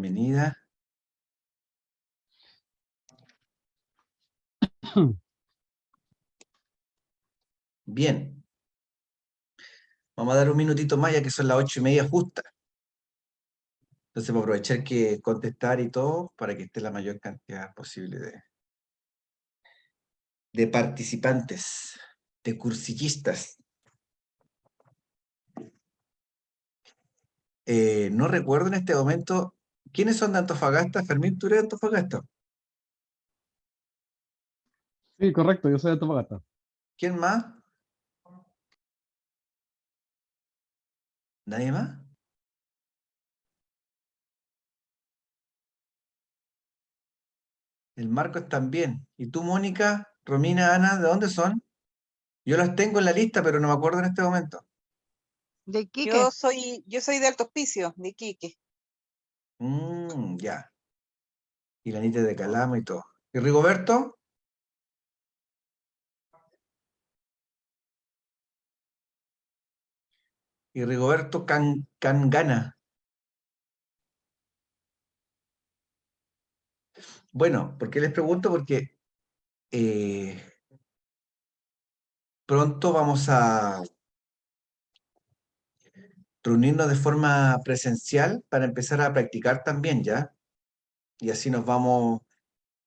bienvenida. Bien. Vamos a dar un minutito más, ya que son las 8:30 justas. Entonces voy a aprovechar que contestar y todo para que esté la mayor cantidad posible de participantes, de cursillistas. No recuerdo en este momento quiénes son de Antofagasta. Fermín, ¿tú eres de Antofagasta? Sí, correcto, yo soy de Antofagasta. ¿Quién más? ¿Nadie más? El Marcos también. ¿Y tú, Mónica, Romina, Ana, de dónde son? Yo las tengo en la lista, pero no me acuerdo en este momento. De Iquique. Yo soy de Alto Hospicio, de Iquique. Ya. Y la Anita de Calama y todo. ¿Y Rigoberto? Y Rigoberto Cangana. Bueno, ¿por qué les pregunto? Porque pronto vamos a reunirnos de forma presencial para empezar a practicar también ya. Y así nos vamos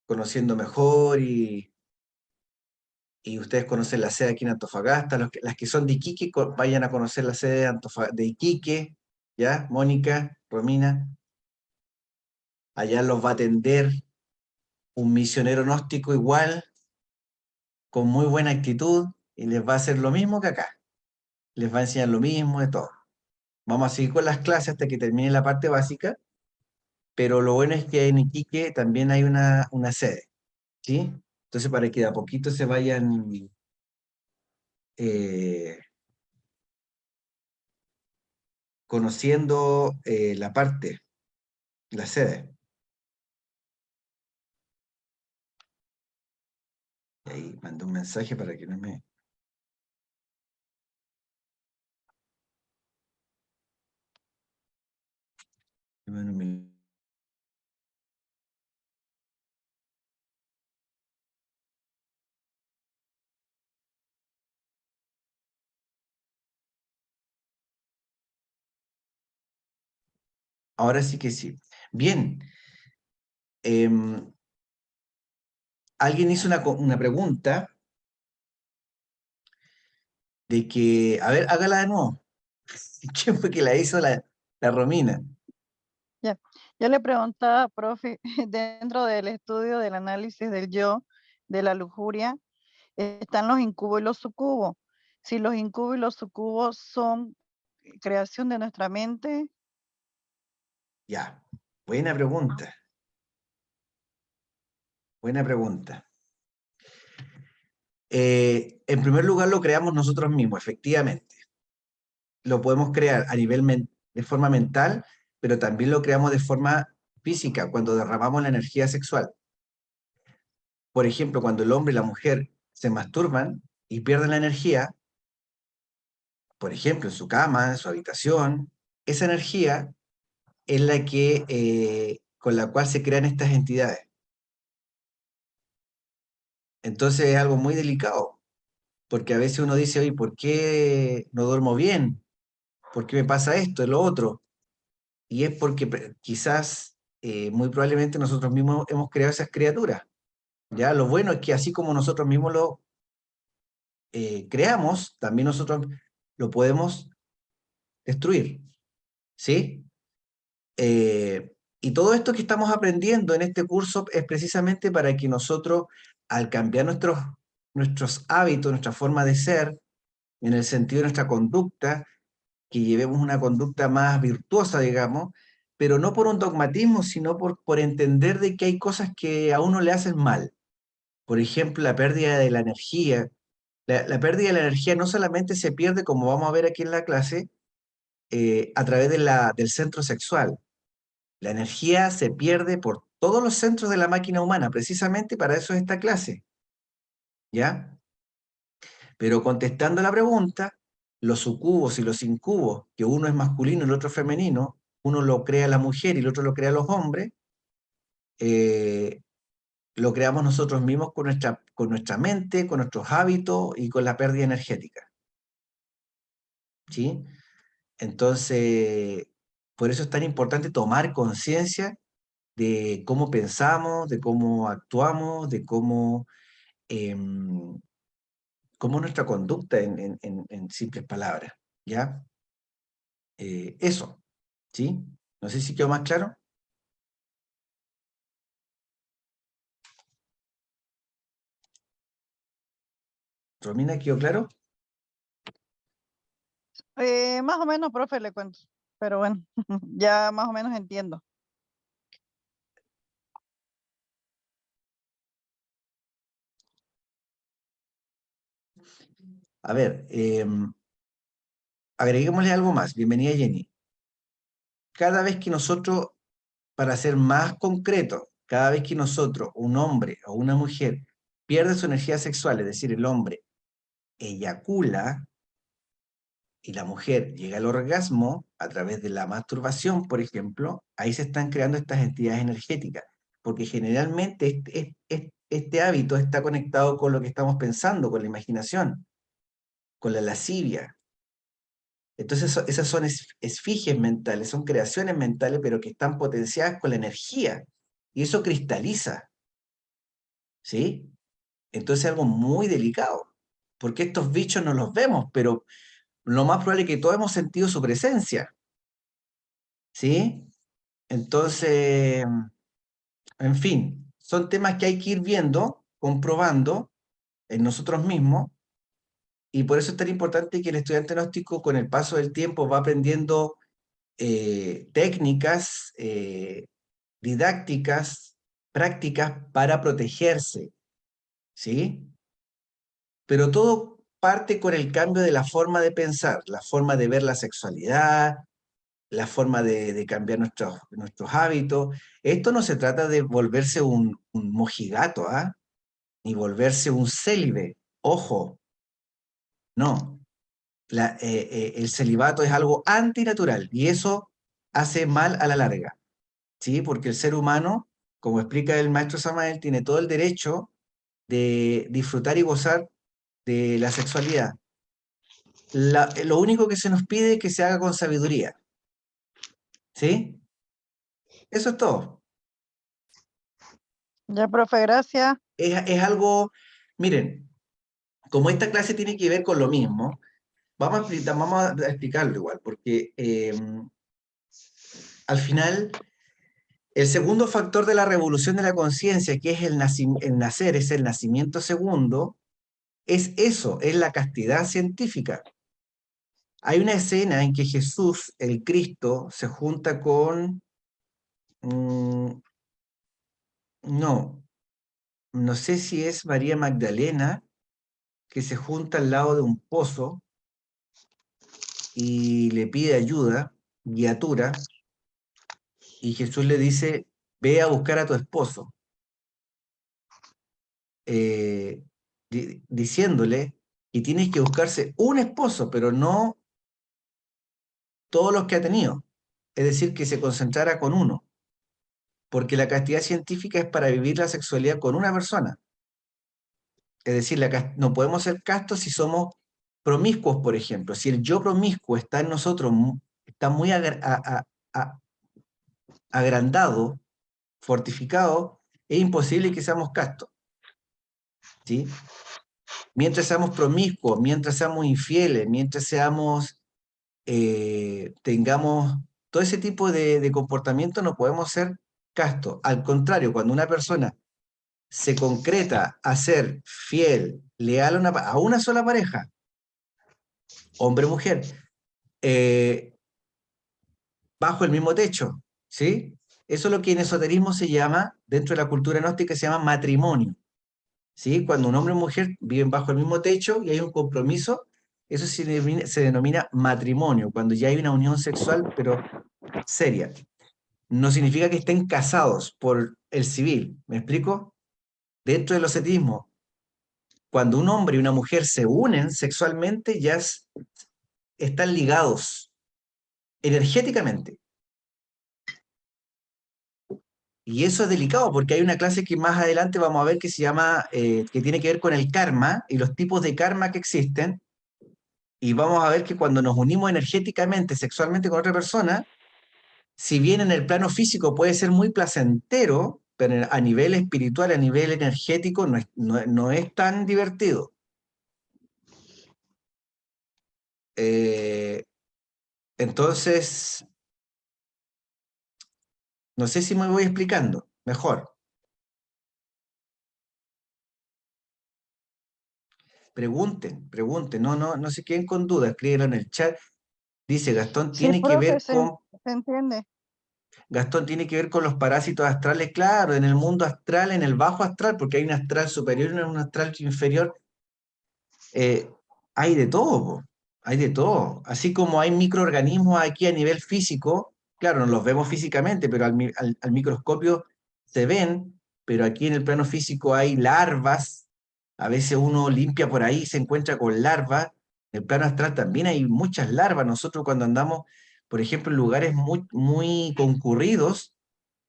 conociendo mejor y ustedes conocen la sede aquí en Antofagasta. Las que son de Iquique, vayan a conocer la sede de Iquique, ¿ya? Mónica, Romina. Allá los va a atender un misionero gnóstico igual, con muy buena actitud, y les va a hacer lo mismo que acá. Les va a enseñar lo mismo de todo. Vamos a seguir con las clases hasta que termine la parte básica, pero lo bueno es que en Iquique también hay una sede, ¿sí? Entonces, para que de a poquito se vayan eh, conociendo la sede. Y ahí mandé un mensaje para que no me... Ahora sí que sí. Bien. Alguien hizo una pregunta de que, a ver, hágala de nuevo. ¿Quién fue que la hizo la Romina? Ya. Yo le preguntaba, profe, dentro del estudio del análisis del yo, de la lujuria, están los incubos y los sucubos. Si los incubos y los sucubos son creación de nuestra mente. Ya, buena pregunta. Buena pregunta. En primer lugar, lo creamos nosotros mismos, efectivamente. Lo podemos crear a nivel de forma mental, pero también lo creamos de forma física, cuando derramamos la energía sexual. Por ejemplo, cuando el hombre y la mujer se masturban y pierden la energía, por ejemplo, en su cama, en su habitación, esa energía es la que, con la cual se crean estas entidades. Entonces es algo muy delicado, porque a veces uno dice, oye, ¿por qué no duermo bien? ¿Por qué me pasa esto, y lo otro? Y es porque quizás, muy probablemente nosotros mismos hemos creado esas criaturas. ¿Ya? Lo bueno es que así como nosotros mismos lo creamos, también nosotros lo podemos destruir. ¿Sí? Y todo esto que estamos aprendiendo en este curso es precisamente para que nosotros, al cambiar nuestros hábitos, nuestra forma de ser, en el sentido de nuestra conducta, que llevemos una conducta más virtuosa, digamos, pero no por un dogmatismo, sino por entender de que hay cosas que a uno le hacen mal. Por ejemplo, la pérdida de la energía. La pérdida de la energía no solamente se pierde, como vamos a ver aquí en la clase, a través del centro sexual. La energía se pierde por todos los centros de la máquina humana, precisamente para eso es esta clase. ¿Ya? Pero contestando la pregunta, los sucubos y los incubos, que uno es masculino y el otro femenino, uno lo crea la mujer y el otro lo crea los hombres, lo creamos nosotros mismos con nuestra mente, con nuestros hábitos y con la pérdida energética. ¿Sí? Entonces, por eso es tan importante tomar conciencia de cómo pensamos, de cómo actuamos, de cómo nuestra conducta en simples palabras, ¿ya? Eso, ¿sí? No sé si quedó más claro. Romina, ¿quedó claro? Más o menos, profe, le cuento. Pero bueno, ya más o menos entiendo. A ver, agreguémosle algo más. Bienvenida, Jenny. Cada vez que nosotros, para ser más concreto, cada vez que nosotros, un hombre o una mujer, pierde su energía sexual, es decir, el hombre eyacula y la mujer llega al orgasmo a través de la masturbación, por ejemplo, ahí se están creando estas entidades energéticas, porque generalmente este hábito está conectado con lo que estamos pensando, con la imaginación, con la lascivia. Entonces esas son esfiges mentales, son creaciones mentales, pero que están potenciadas con la energía, y eso cristaliza, ¿sí? Entonces es algo muy delicado, porque estos bichos no los vemos, pero lo más probable es que todos hemos sentido su presencia, ¿sí? Entonces, en fin, son temas que hay que ir viendo, comprobando en nosotros mismos, y por eso es tan importante que el estudiante gnóstico con el paso del tiempo va aprendiendo técnicas didácticas, prácticas para protegerse, ¿sí? Pero todo parte con el cambio de la forma de pensar, la forma de ver la sexualidad, la forma de cambiar nuestros hábitos. Esto no se trata de volverse un mojigato, ¿ah? Ni volverse un célibe. Ojo, no. El celibato es algo antinatural y eso hace mal a la larga, ¿sí? Porque el ser humano, como explica el maestro Samael, tiene todo el derecho de disfrutar y gozar de la sexualidad. Lo único que se nos pide es que se haga con sabiduría, ¿sí? Eso es todo. Ya, profe, gracias. Es algo, miren, como esta clase tiene que ver con lo mismo, vamos a explicarlo igual, porque al final, el segundo factor de la revolución de la conciencia, que es el nacer, es el nacimiento segundo, es eso, es la castidad científica. Hay una escena en que Jesús, el Cristo, se junta con... no, no sé si es María Magdalena, que se junta al lado de un pozo y le pide ayuda, guiatura, y Jesús le dice, ve a buscar a tu esposo, eh, diciéndole que tienes que buscarse un esposo, pero no todos los que ha tenido. Es decir, que se concentrara con uno, porque la castidad científica es para vivir la sexualidad con una persona. Es decir, no podemos ser castos si somos promiscuos, por ejemplo. Si el yo promiscuo está en nosotros, está muy agrandado, fortificado, es imposible que seamos castos, ¿sí? Mientras seamos promiscuos, mientras seamos infieles, mientras tengamos todo ese tipo de comportamiento, no podemos ser castos. Al contrario, cuando una persona se concreta a ser fiel, leal a una sola pareja, hombre o mujer, bajo el mismo techo, ¿sí? Eso es lo que en esoterismo se llama, dentro de la cultura gnóstica se llama matrimonio, ¿sí? Cuando un hombre y mujer viven bajo el mismo techo y hay un compromiso, eso se denomina matrimonio, cuando ya hay una unión sexual, pero seria. No significa que estén casados por el civil, ¿me explico? Dentro del esoterismo, cuando un hombre y una mujer se unen sexualmente, están ligados energéticamente. Y eso es delicado porque hay una clase que más adelante vamos a ver que se llama, que tiene que ver con el karma y los tipos de karma que existen. Y vamos a ver que cuando nos unimos energéticamente, sexualmente con otra persona, si bien en el plano físico puede ser muy placentero, pero a nivel espiritual, a nivel energético, no es tan divertido. Entonces, no sé si me voy explicando mejor. Pregunten, no se queden con dudas, escríbanlo en el chat. Dice Gastón, Sí, tiene que profe, ver con se entiende. Gastón tiene que ver con los parásitos astrales, claro, en el mundo astral, en el bajo astral, porque hay un astral superior y un astral inferior. eh, Hay de todo, po, hay de todo. Así como hay microorganismos aquí a nivel físico, claro, no los vemos físicamente, pero al microscopio se ven, pero aquí en el plano físico hay larvas, a veces uno limpia por ahí y se encuentra con larvas. En el plano astral también hay muchas larvas. Nosotros cuando andamos, por ejemplo, en lugares muy concurridos,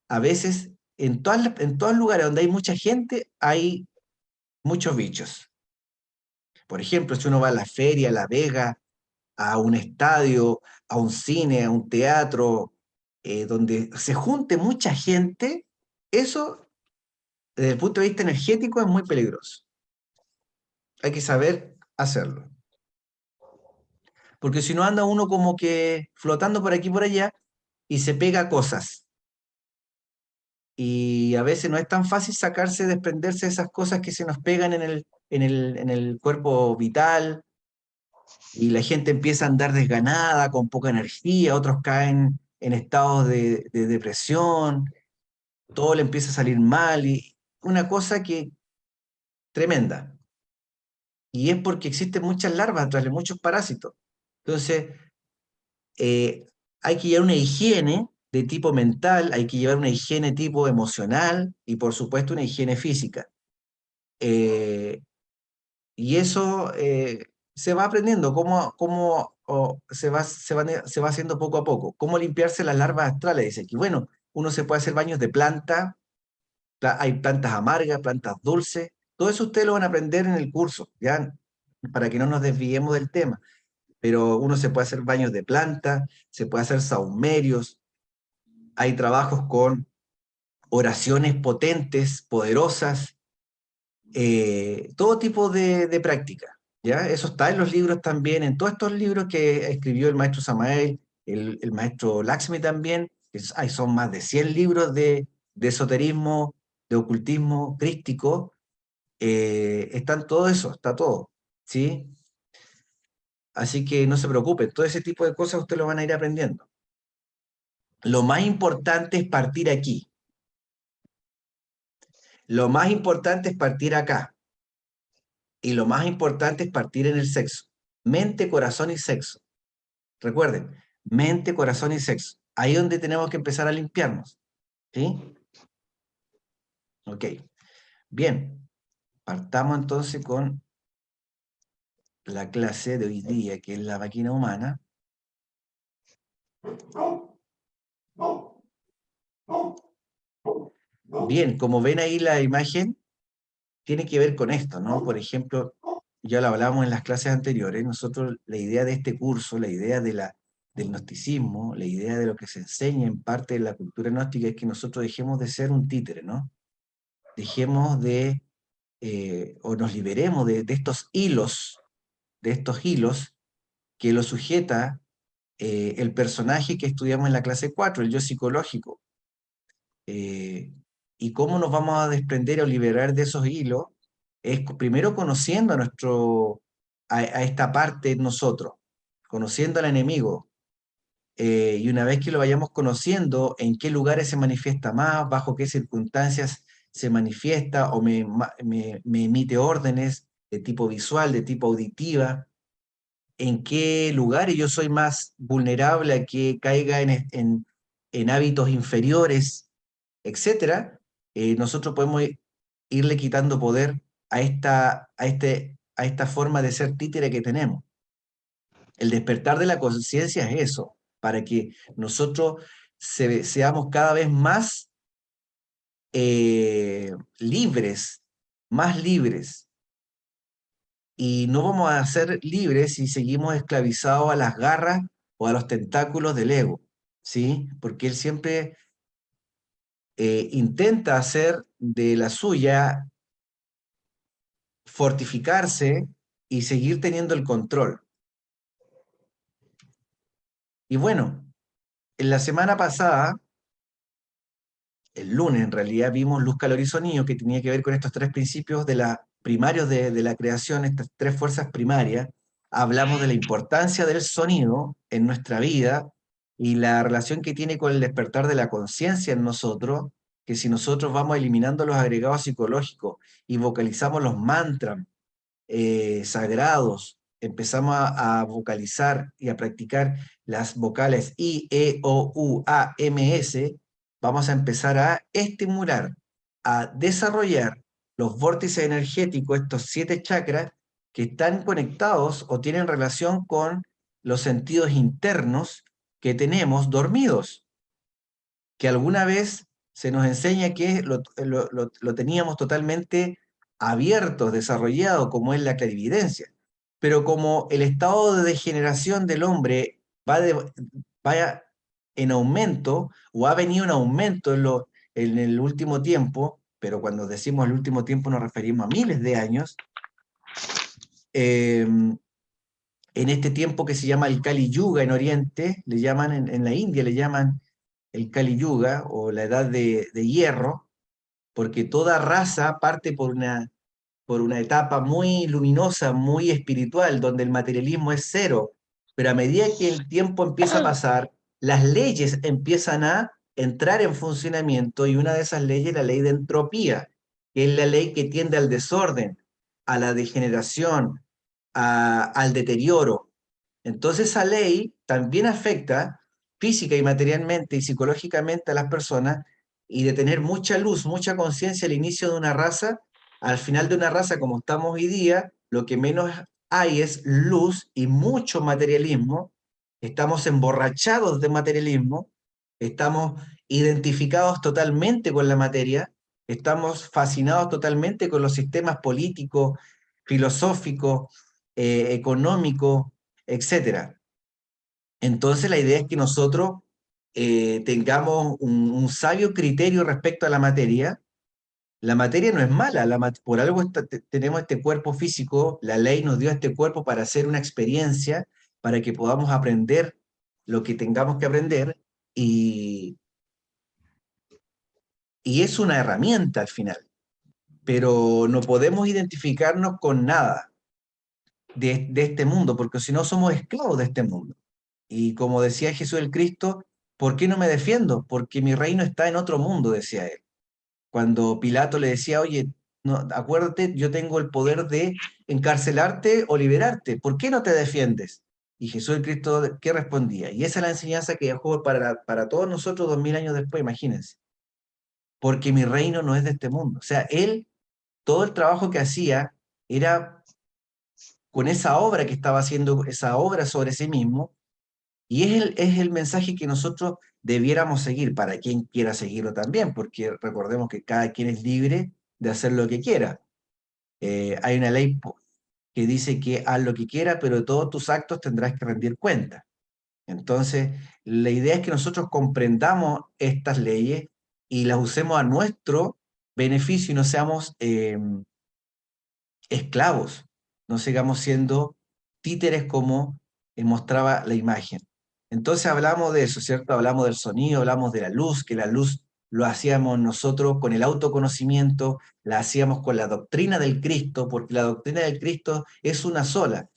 a veces en todos lugares donde hay mucha gente hay muchos bichos. Por ejemplo, si uno va a la feria, a La Vega, a un estadio, a un cine, a un teatro, donde se junte mucha gente, eso, desde el punto de vista energético, es muy peligroso. Hay que saber hacerlo. Porque si no anda uno como que flotando por aquí y por allá y se pega cosas. Y a veces no es tan fácil sacarse, desprenderse de esas cosas que se nos pegan en el cuerpo vital, y la gente empieza a andar desganada, con poca energía, otros caen en estados de depresión, todo le empieza a salir mal, y una cosa que tremenda. Y es porque existen muchas larvas atrás de muchos parásitos. Entonces, eh, hay que llevar una higiene de tipo mental, hay que llevar una higiene tipo emocional y por supuesto una higiene física. Eh, Y eso se va aprendiendo, se va haciendo poco a poco. Cómo limpiarse las larvas astrales, dice aquí. Bueno, uno se puede hacer baños de planta, hay plantas amargas, plantas dulces. Todo eso ustedes lo van a aprender en el curso, ¿ya? Para que no nos desviemos del tema. Pero uno se puede hacer baños de planta, se puede hacer sahumerios, hay trabajos con oraciones potentes, poderosas, todo tipo de práctica, ¿ya? Eso está en los libros también, en todos estos libros que escribió el maestro Samael, el maestro Lakshmi también, son más de 100 libros de esoterismo, de ocultismo crístico, están todo eso, está todo, ¿sí? Así que no se preocupen, todo ese tipo de cosas ustedes lo van a ir aprendiendo. Lo más importante es partir aquí. Lo más importante es partir acá. Y lo más importante es partir en el sexo. Mente, corazón y sexo. Recuerden, mente, corazón y sexo. Ahí es donde tenemos que empezar a limpiarnos. ¿Sí? Ok. Bien. Partamos entonces con la clase de hoy día, que es la máquina humana. Bien, como ven ahí la imagen, tiene que ver con esto, ¿no? Por ejemplo, ya lo hablamos en las clases anteriores, nosotros la idea de este curso, la idea del gnosticismo, la idea de lo que se enseña en parte de la cultura gnóstica es que nosotros dejemos de ser un títere, ¿no? Dejemos o nos liberemos de estos hilos que lo sujeta el personaje que estudiamos en la clase 4, el yo psicológico. Y cómo nos vamos a desprender o liberar de esos hilos es primero conociendo a esta parte en nosotros, conociendo al enemigo. Y una vez que lo vayamos conociendo, en qué lugares se manifiesta más, bajo qué circunstancias se manifiesta o me emite órdenes de tipo visual, de tipo auditiva, en qué lugares yo soy más vulnerable a que caiga en hábitos inferiores, etcétera, nosotros podemos irle quitando poder a esta forma de ser títere que tenemos. El despertar de la conciencia es eso, para que nosotros seamos cada vez más libres, más libres. Y no vamos a ser libres si seguimos esclavizados a las garras o a los tentáculos del ego, ¿sí? Porque él siempre intenta hacer de la suya, fortificarse y seguir teniendo el control. Y bueno, en la semana pasada, el lunes en realidad, vimos luz, calor y sonido, que tenía que ver con estos tres principios primarios de la creación, estas tres fuerzas primarias. Hablamos de la importancia del sonido en nuestra vida y la relación que tiene con el despertar de la conciencia en nosotros, que si nosotros vamos eliminando los agregados psicológicos y vocalizamos los mantras sagrados, empezamos a vocalizar y a practicar las vocales I, E, O, U, A, M, S, vamos a empezar a estimular, a desarrollar los vórtices energéticos, estos 7 chakras, que están conectados o tienen relación con los sentidos internos que tenemos dormidos, que alguna vez se nos enseña que lo teníamos totalmente abiertos, desarrollado, como es la clarividencia. Pero como el estado de degeneración del hombre va en aumento, o ha venido en aumento en el último tiempo, pero cuando decimos el último tiempo nos referimos a miles de años, en este tiempo que se llama el Kali Yuga en Oriente, le llaman en la India, le llaman el Kali Yuga o la edad de hierro, porque toda raza parte por una etapa muy luminosa, muy espiritual, donde el materialismo es cero, pero a medida que el tiempo empieza a pasar, las leyes empiezan a entrar en funcionamiento y una de esas leyes es la ley de entropía, que es la ley que tiende al desorden, a la degeneración, al deterioro. Entonces esa ley también afecta física y materialmente y psicológicamente a las personas, y de tener mucha luz, mucha conciencia al inicio de una raza, al final de una raza como estamos hoy día, lo que menos hay es luz y mucho materialismo. Estamos emborrachados de materialismo, estamos identificados totalmente con la materia, estamos fascinados totalmente con los sistemas políticos, filosóficos, económicos, etcétera. Entonces la idea es que nosotros tengamos un sabio criterio respecto a la materia. La materia no es mala, por algo tenemos este cuerpo físico, la ley nos dio este cuerpo para hacer una experiencia, para que podamos aprender lo que tengamos que aprender, y, y es una herramienta al final, pero no podemos identificarnos con nada de este mundo, porque si no somos esclavos de este mundo. Y como decía Jesús el Cristo, ¿por qué no me defiendo? Porque mi reino está en otro mundo, decía él. Cuando Pilato le decía, oye, no, acuérdate, yo tengo el poder de encarcelarte o liberarte, ¿por qué no te defiendes? Y Jesús el Cristo, ¿qué respondía? Y esa es la enseñanza que dejó para todos nosotros 2000 años después, imagínense. Porque mi reino no es de este mundo. O sea, él, todo el trabajo que hacía era con esa obra que estaba haciendo, esa obra sobre sí mismo, y es el mensaje que nosotros debiéramos seguir, para quien quiera seguirlo también, porque recordemos que cada quien es libre de hacer lo que quiera. Hay una ley que dice que haz lo que quiera, pero de todos tus actos tendrás que rendir cuenta. Entonces, la idea es que nosotros comprendamos estas leyes y las usemos a nuestro beneficio y no seamos esclavos, no sigamos siendo títeres como mostraba la imagen. Entonces hablamos de eso, ¿cierto? Hablamos del sonido, hablamos de la luz, que la luz lo hacíamos nosotros con el autoconocimiento, la hacíamos con la doctrina del Cristo, porque la doctrina del Cristo es una sola.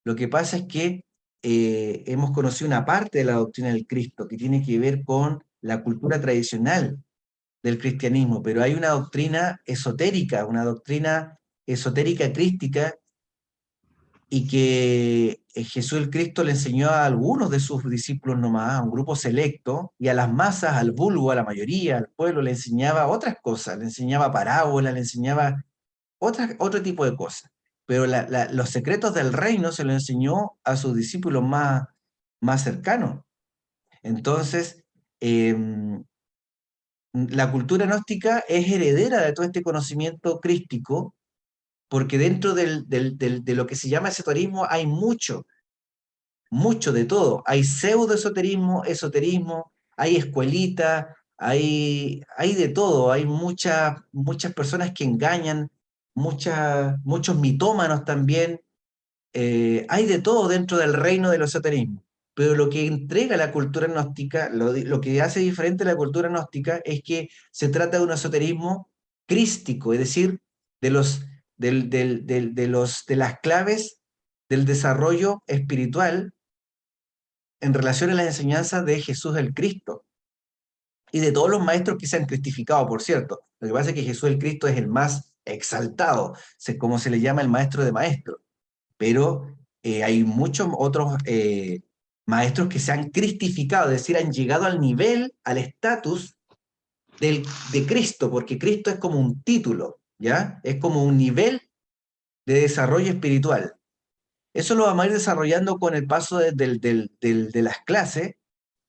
Lo que pasa es que hemos conocido una parte de la doctrina del Cristo que tiene que ver con la cultura tradicional del cristianismo, pero hay una doctrina esotérica crística, y que Jesús el Cristo le enseñó a algunos de sus discípulos nomás, a un grupo selecto, y a las masas, al vulgo, a la mayoría, al pueblo, le enseñaba otras cosas, le enseñaba parábolas, le enseñaba otro tipo de cosas. Pero los secretos del reino se los enseñó a sus discípulos más cercanos. Entonces, la cultura gnóstica es heredera de todo este conocimiento crístico, porque dentro de lo que se llama esoterismo hay mucho de todo. Hay pseudoesoterismo, esoterismo, hay escuelita, hay de todo. Hay muchas personas que engañan, muchos mitómanos también. Hay de todo dentro del reino del esoterismo. Pero lo que entrega la cultura gnóstica, lo que hace diferente la cultura gnóstica es que se trata de un esoterismo crístico, es decir, de de las claves del desarrollo espiritual en relación a las enseñanzas de Jesús el Cristo y de todos los maestros que se han cristificado, por cierto. Lo que pasa es que Jesús el Cristo es el más exaltado, como se le llama el maestro de maestros, pero hay muchos otros maestros que se han cristificado, es decir, han llegado al nivel, al estatus de Cristo, porque Cristo es como un título, ¿ya? Es como un nivel de desarrollo espiritual. Eso lo vamos a ir desarrollando con el paso de las clases,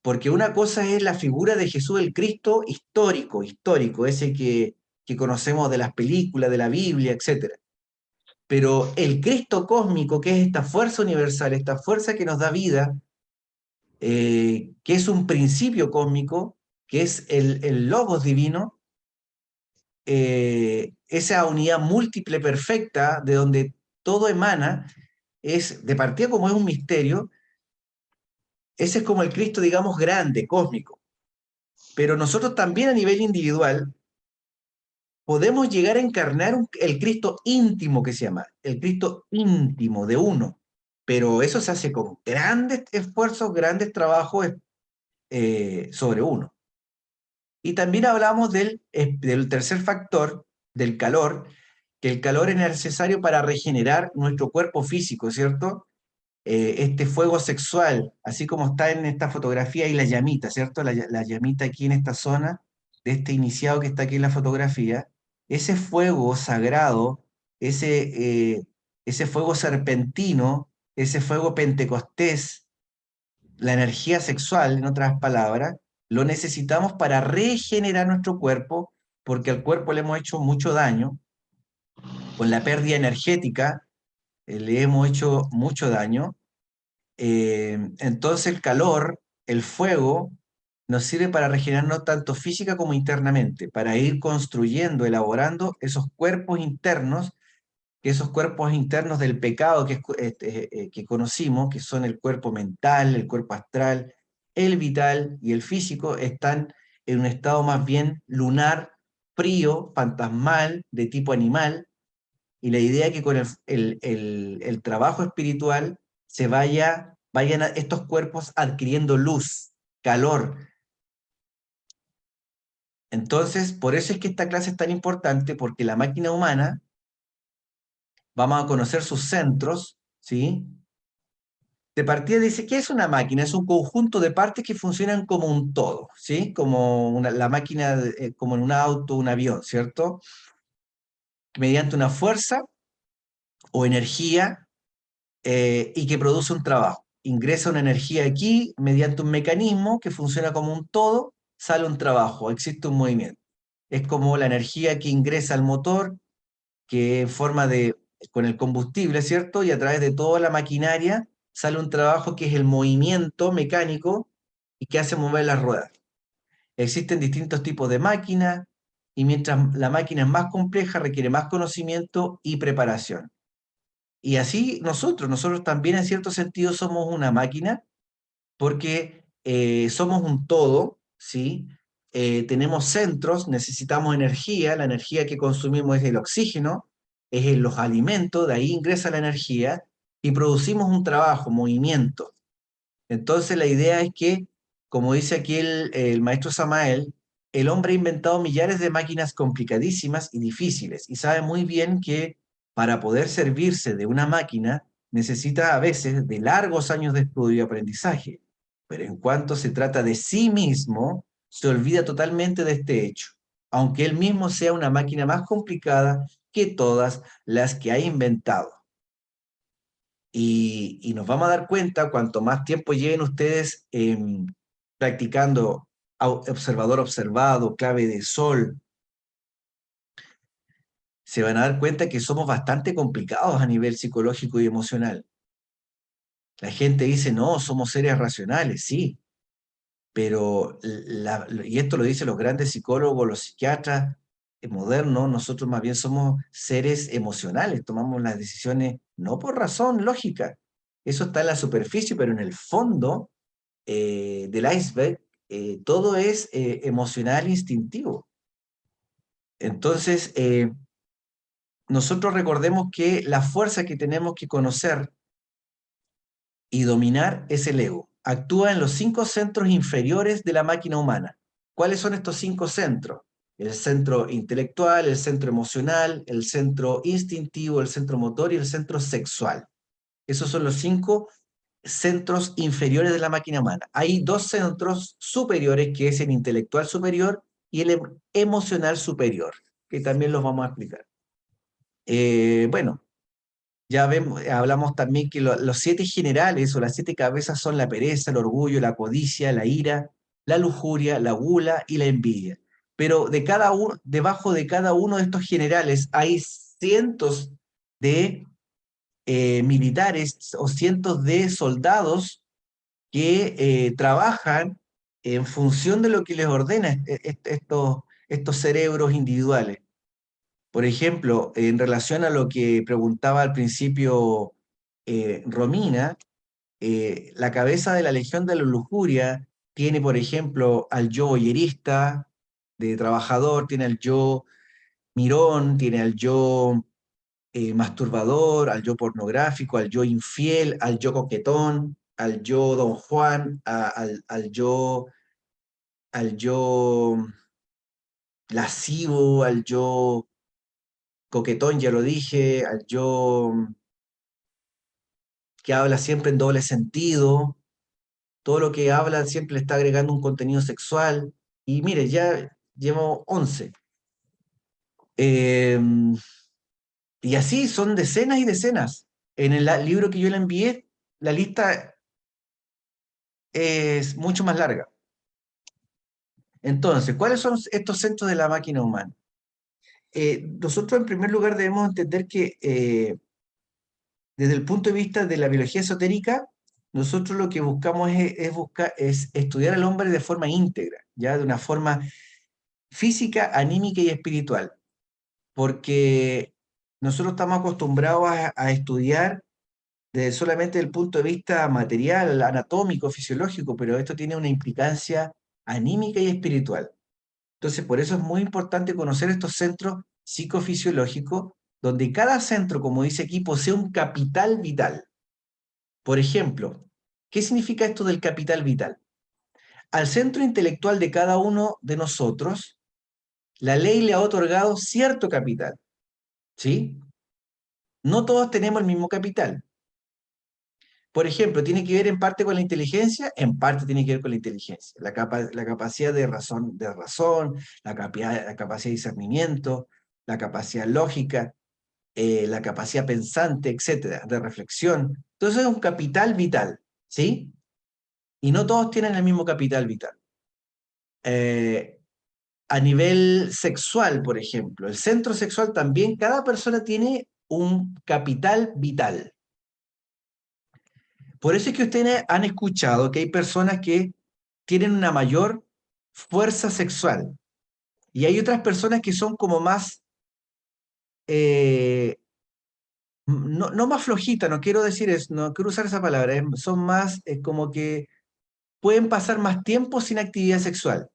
porque una cosa es la figura de Jesús el Cristo histórico, ese que conocemos de las películas, de la Biblia, etc. Pero el Cristo cósmico, que es esta fuerza universal, esta fuerza que nos da vida, que es un principio cósmico, que es el logos divino, esa unidad múltiple perfecta de donde todo emana, es de partida como es un misterio. Ese es como el Cristo, digamos, grande, cósmico. Pero nosotros también a nivel individual podemos llegar a encarnar el Cristo íntimo que se llama, el Cristo íntimo de uno. Pero eso se hace con grandes esfuerzos, grandes trabajos sobre uno. Y también hablamos del tercer factor, del calor, que el calor es necesario para regenerar nuestro cuerpo físico, ¿cierto? Este fuego sexual, así como está en esta fotografía, y la llamita, ¿cierto? La llamita aquí en esta zona, de este iniciado que está aquí en la fotografía, ese fuego sagrado, ese fuego serpentino, ese fuego pentecostés, la energía sexual, en otras palabras, lo necesitamos para regenerar nuestro cuerpo, porque al cuerpo le hemos hecho mucho daño, con la pérdida energética, le hemos hecho mucho daño. Entonces el calor, el fuego, nos sirve para regenerarnos tanto física como internamente, para ir construyendo, elaborando esos cuerpos internos, que esos cuerpos internos del pecado que conocimos, que son el cuerpo mental, el cuerpo astral, el vital y el físico, están en un estado más bien lunar, frío, fantasmal, de tipo animal, y la idea es que con el trabajo espiritual vayan estos cuerpos adquiriendo luz, calor. Entonces, por eso es que esta clase es tan importante, porque la máquina humana, vamos a conocer sus centros, ¿sí? De partida dice, ¿qué es una máquina? Es un conjunto de partes que funcionan como un todo, ¿sí? Como la máquina, como en un auto, un avión, ¿cierto? Mediante una fuerza o energía y que produce un trabajo. Ingresa una energía aquí mediante un mecanismo que funciona como un todo, sale un trabajo, existe un movimiento. Es como la energía que ingresa al motor, que en forma con el combustible, ¿cierto? Y a través de toda la maquinaria sale un trabajo que es el movimiento mecánico y que hace mover las ruedas. Existen distintos tipos de máquinas y mientras la máquina es más compleja requiere más conocimiento y preparación. Y así nosotros también en cierto sentido somos una máquina porque somos un todo, ¿sí? Tenemos centros, necesitamos energía, la energía que consumimos es el oxígeno, es en los alimentos, de ahí ingresa la energía y producimos un trabajo, movimiento. Entonces la idea es que, como dice aquí el maestro Samael, el hombre ha inventado millares de máquinas complicadísimas y difíciles, y sabe muy bien que para poder servirse de una máquina necesita a veces de largos años de estudio y aprendizaje, pero en cuanto se trata de sí mismo, se olvida totalmente de este hecho, aunque él mismo sea una máquina más complicada que todas las que ha inventado. Y nos vamos a dar cuenta, cuanto más tiempo lleven ustedes practicando observador observado, clave de sol, se van a dar cuenta que somos bastante complicados a nivel psicológico y emocional. La gente dice, no, somos seres racionales, sí, pero, y esto lo dicen los grandes psicólogos, los psiquiatras modernos, nosotros más bien somos seres emocionales, tomamos las decisiones no por razón lógica. Eso está en la superficie, pero en el fondo del iceberg todo es emocional e instintivo. Entonces, nosotros recordemos que la fuerza que tenemos que conocer y dominar es el ego. Actúa en los 5 centros inferiores de la máquina humana. ¿Cuáles son estos 5 centros? El centro intelectual, el centro emocional, el centro instintivo, el centro motor y el centro sexual. Esos son los 5 centros inferiores de la máquina humana. Hay 2 centros superiores, que es el intelectual superior y el emocional superior, que también los vamos a explicar. Bueno, ya vemos, hablamos también que los 7 generales o las 7 cabezas son la pereza, el orgullo, la codicia, la ira, la lujuria, la gula y la envidia. Pero debajo de cada uno de estos generales hay cientos de militares o cientos de soldados que trabajan en función de lo que les ordena estos cerebros individuales. Por ejemplo, en relación a lo que preguntaba al principio Romina, la cabeza de la Legión de la Lujuria tiene, por ejemplo, al yo voyerista, de trabajador, tiene al yo mirón, tiene al yo masturbador, al yo pornográfico, al yo infiel, al yo coquetón, al yo don Juan, al yo lascivo, al yo coquetón, ya lo dije, al yo que habla siempre en doble sentido, todo lo que habla siempre le está agregando un contenido sexual, y mire, ya llevo 11. Y así son decenas y decenas. En el libro que yo le envié, la lista es mucho más larga. Entonces, ¿cuáles son estos centros de la máquina humana? Nosotros en primer lugar debemos entender que desde el punto de vista de la biología esotérica, nosotros lo que buscamos es estudiar al hombre de forma íntegra, ya de una forma física, anímica y espiritual, porque nosotros estamos acostumbrados a estudiar desde solamente el punto de vista material, anatómico, fisiológico, pero esto tiene una implicancia anímica y espiritual. Entonces, por eso es muy importante conocer estos centros psicofisiológicos, donde cada centro, como dice aquí, posee un capital vital. Por ejemplo, ¿qué significa esto del capital vital? Al centro intelectual de cada uno de nosotros, la ley le ha otorgado cierto capital, ¿sí? No todos tenemos el mismo capital. Por ejemplo, ¿tiene que ver en parte con la inteligencia? En parte tiene que ver con la inteligencia. La capacidad de razón, la capacidad de discernimiento, la capacidad lógica, la capacidad pensante, etcétera, de reflexión. Entonces es un capital vital, ¿sí? Y no todos tienen el mismo capital vital. A nivel sexual, por ejemplo, el centro sexual también, cada persona tiene un capital vital. Por eso es que ustedes han escuchado que hay personas que tienen una mayor fuerza sexual y hay otras personas que son como más, no más flojitas, no quiero decir eso, no quiero usar esa palabra, son más como que pueden pasar más tiempo sin actividad sexual.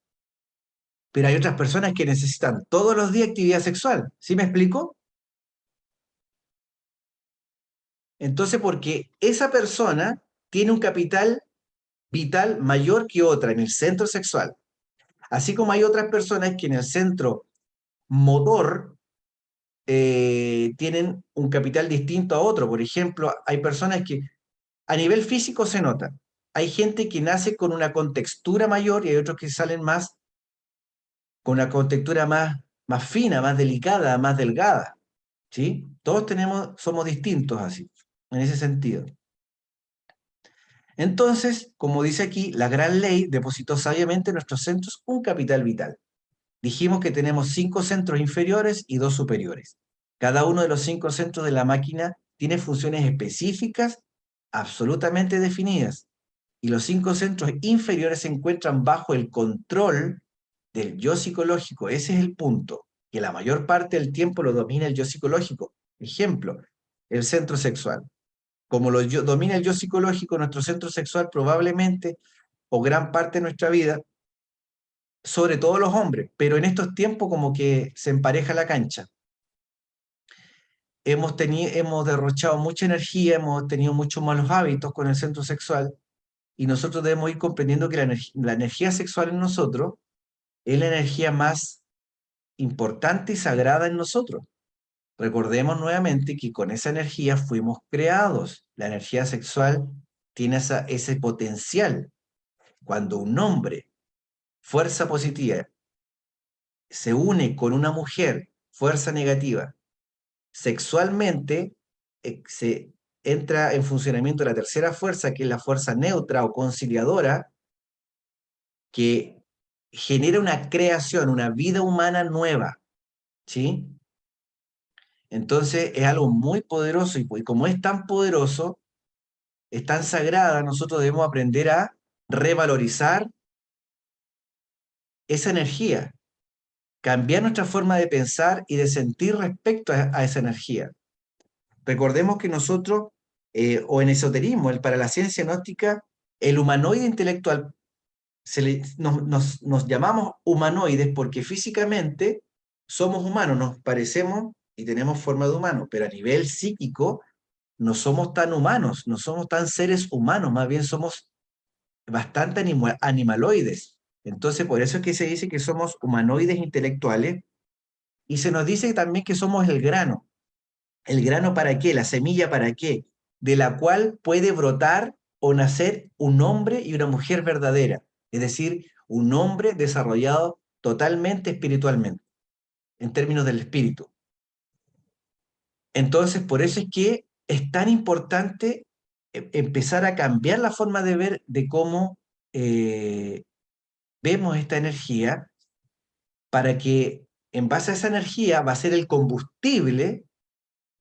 Pero hay otras personas que necesitan todos los días actividad sexual. ¿Sí me explico? Entonces, porque esa persona tiene un capital vital mayor que otra en el centro sexual. Así como hay otras personas que en el centro motor tienen un capital distinto a otro. Por ejemplo, hay personas que a nivel físico se nota. Hay gente que nace con una contextura mayor y hay otros que salen más con una contextura más fina, más delicada, más delgada. ¿Sí? Todos somos distintos así, en ese sentido. Entonces, como dice aquí, la gran ley depositó sabiamente en nuestros centros un capital vital. Dijimos que tenemos 5 centros inferiores y 2 superiores. Cada uno de los 5 centros de la máquina tiene funciones específicas absolutamente definidas. Y los 5 centros inferiores se encuentran bajo el control del yo psicológico. Ese es el punto, que la mayor parte del tiempo lo domina el yo psicológico. Ejemplo, el centro sexual. Como domina el yo psicológico, nuestro centro sexual probablemente, o gran parte de nuestra vida, sobre todo los hombres, pero en estos tiempos como que se empareja la cancha. Hemos derrochado mucha energía, hemos tenido muchos malos hábitos con el centro sexual, y nosotros debemos ir comprendiendo que la energía sexual en nosotros es la energía más importante y sagrada en nosotros. Recordemos nuevamente que con esa energía fuimos creados. La energía sexual tiene ese potencial. Cuando un hombre, fuerza positiva, se une con una mujer, fuerza negativa, sexualmente se entra en funcionamiento la tercera fuerza, que es la fuerza neutra o conciliadora, que genera una creación, una vida humana nueva, ¿sí? Entonces es algo muy poderoso y como es tan poderoso, es tan sagrada, nosotros debemos aprender a revalorizar esa energía, cambiar nuestra forma de pensar y de sentir respecto a esa energía. Recordemos que nosotros, o en esoterismo, para la ciencia gnóstica, el humanoide intelectual, nos llamamos humanoides porque físicamente somos humanos, nos parecemos y tenemos forma de humano, pero a nivel psíquico no somos tan humanos, no somos tan seres humanos, más bien somos bastante animaloides. Entonces, por eso es que se dice que somos humanoides intelectuales y se nos dice también que somos el grano. ¿El grano para qué? ¿La semilla para qué? De la cual puede brotar o nacer un hombre y una mujer verdadera. Es decir, un hombre desarrollado totalmente espiritualmente, en términos del espíritu. Entonces, por eso es que es tan importante empezar a cambiar la forma de ver de cómo vemos esta energía, para que en base a esa energía va a ser el combustible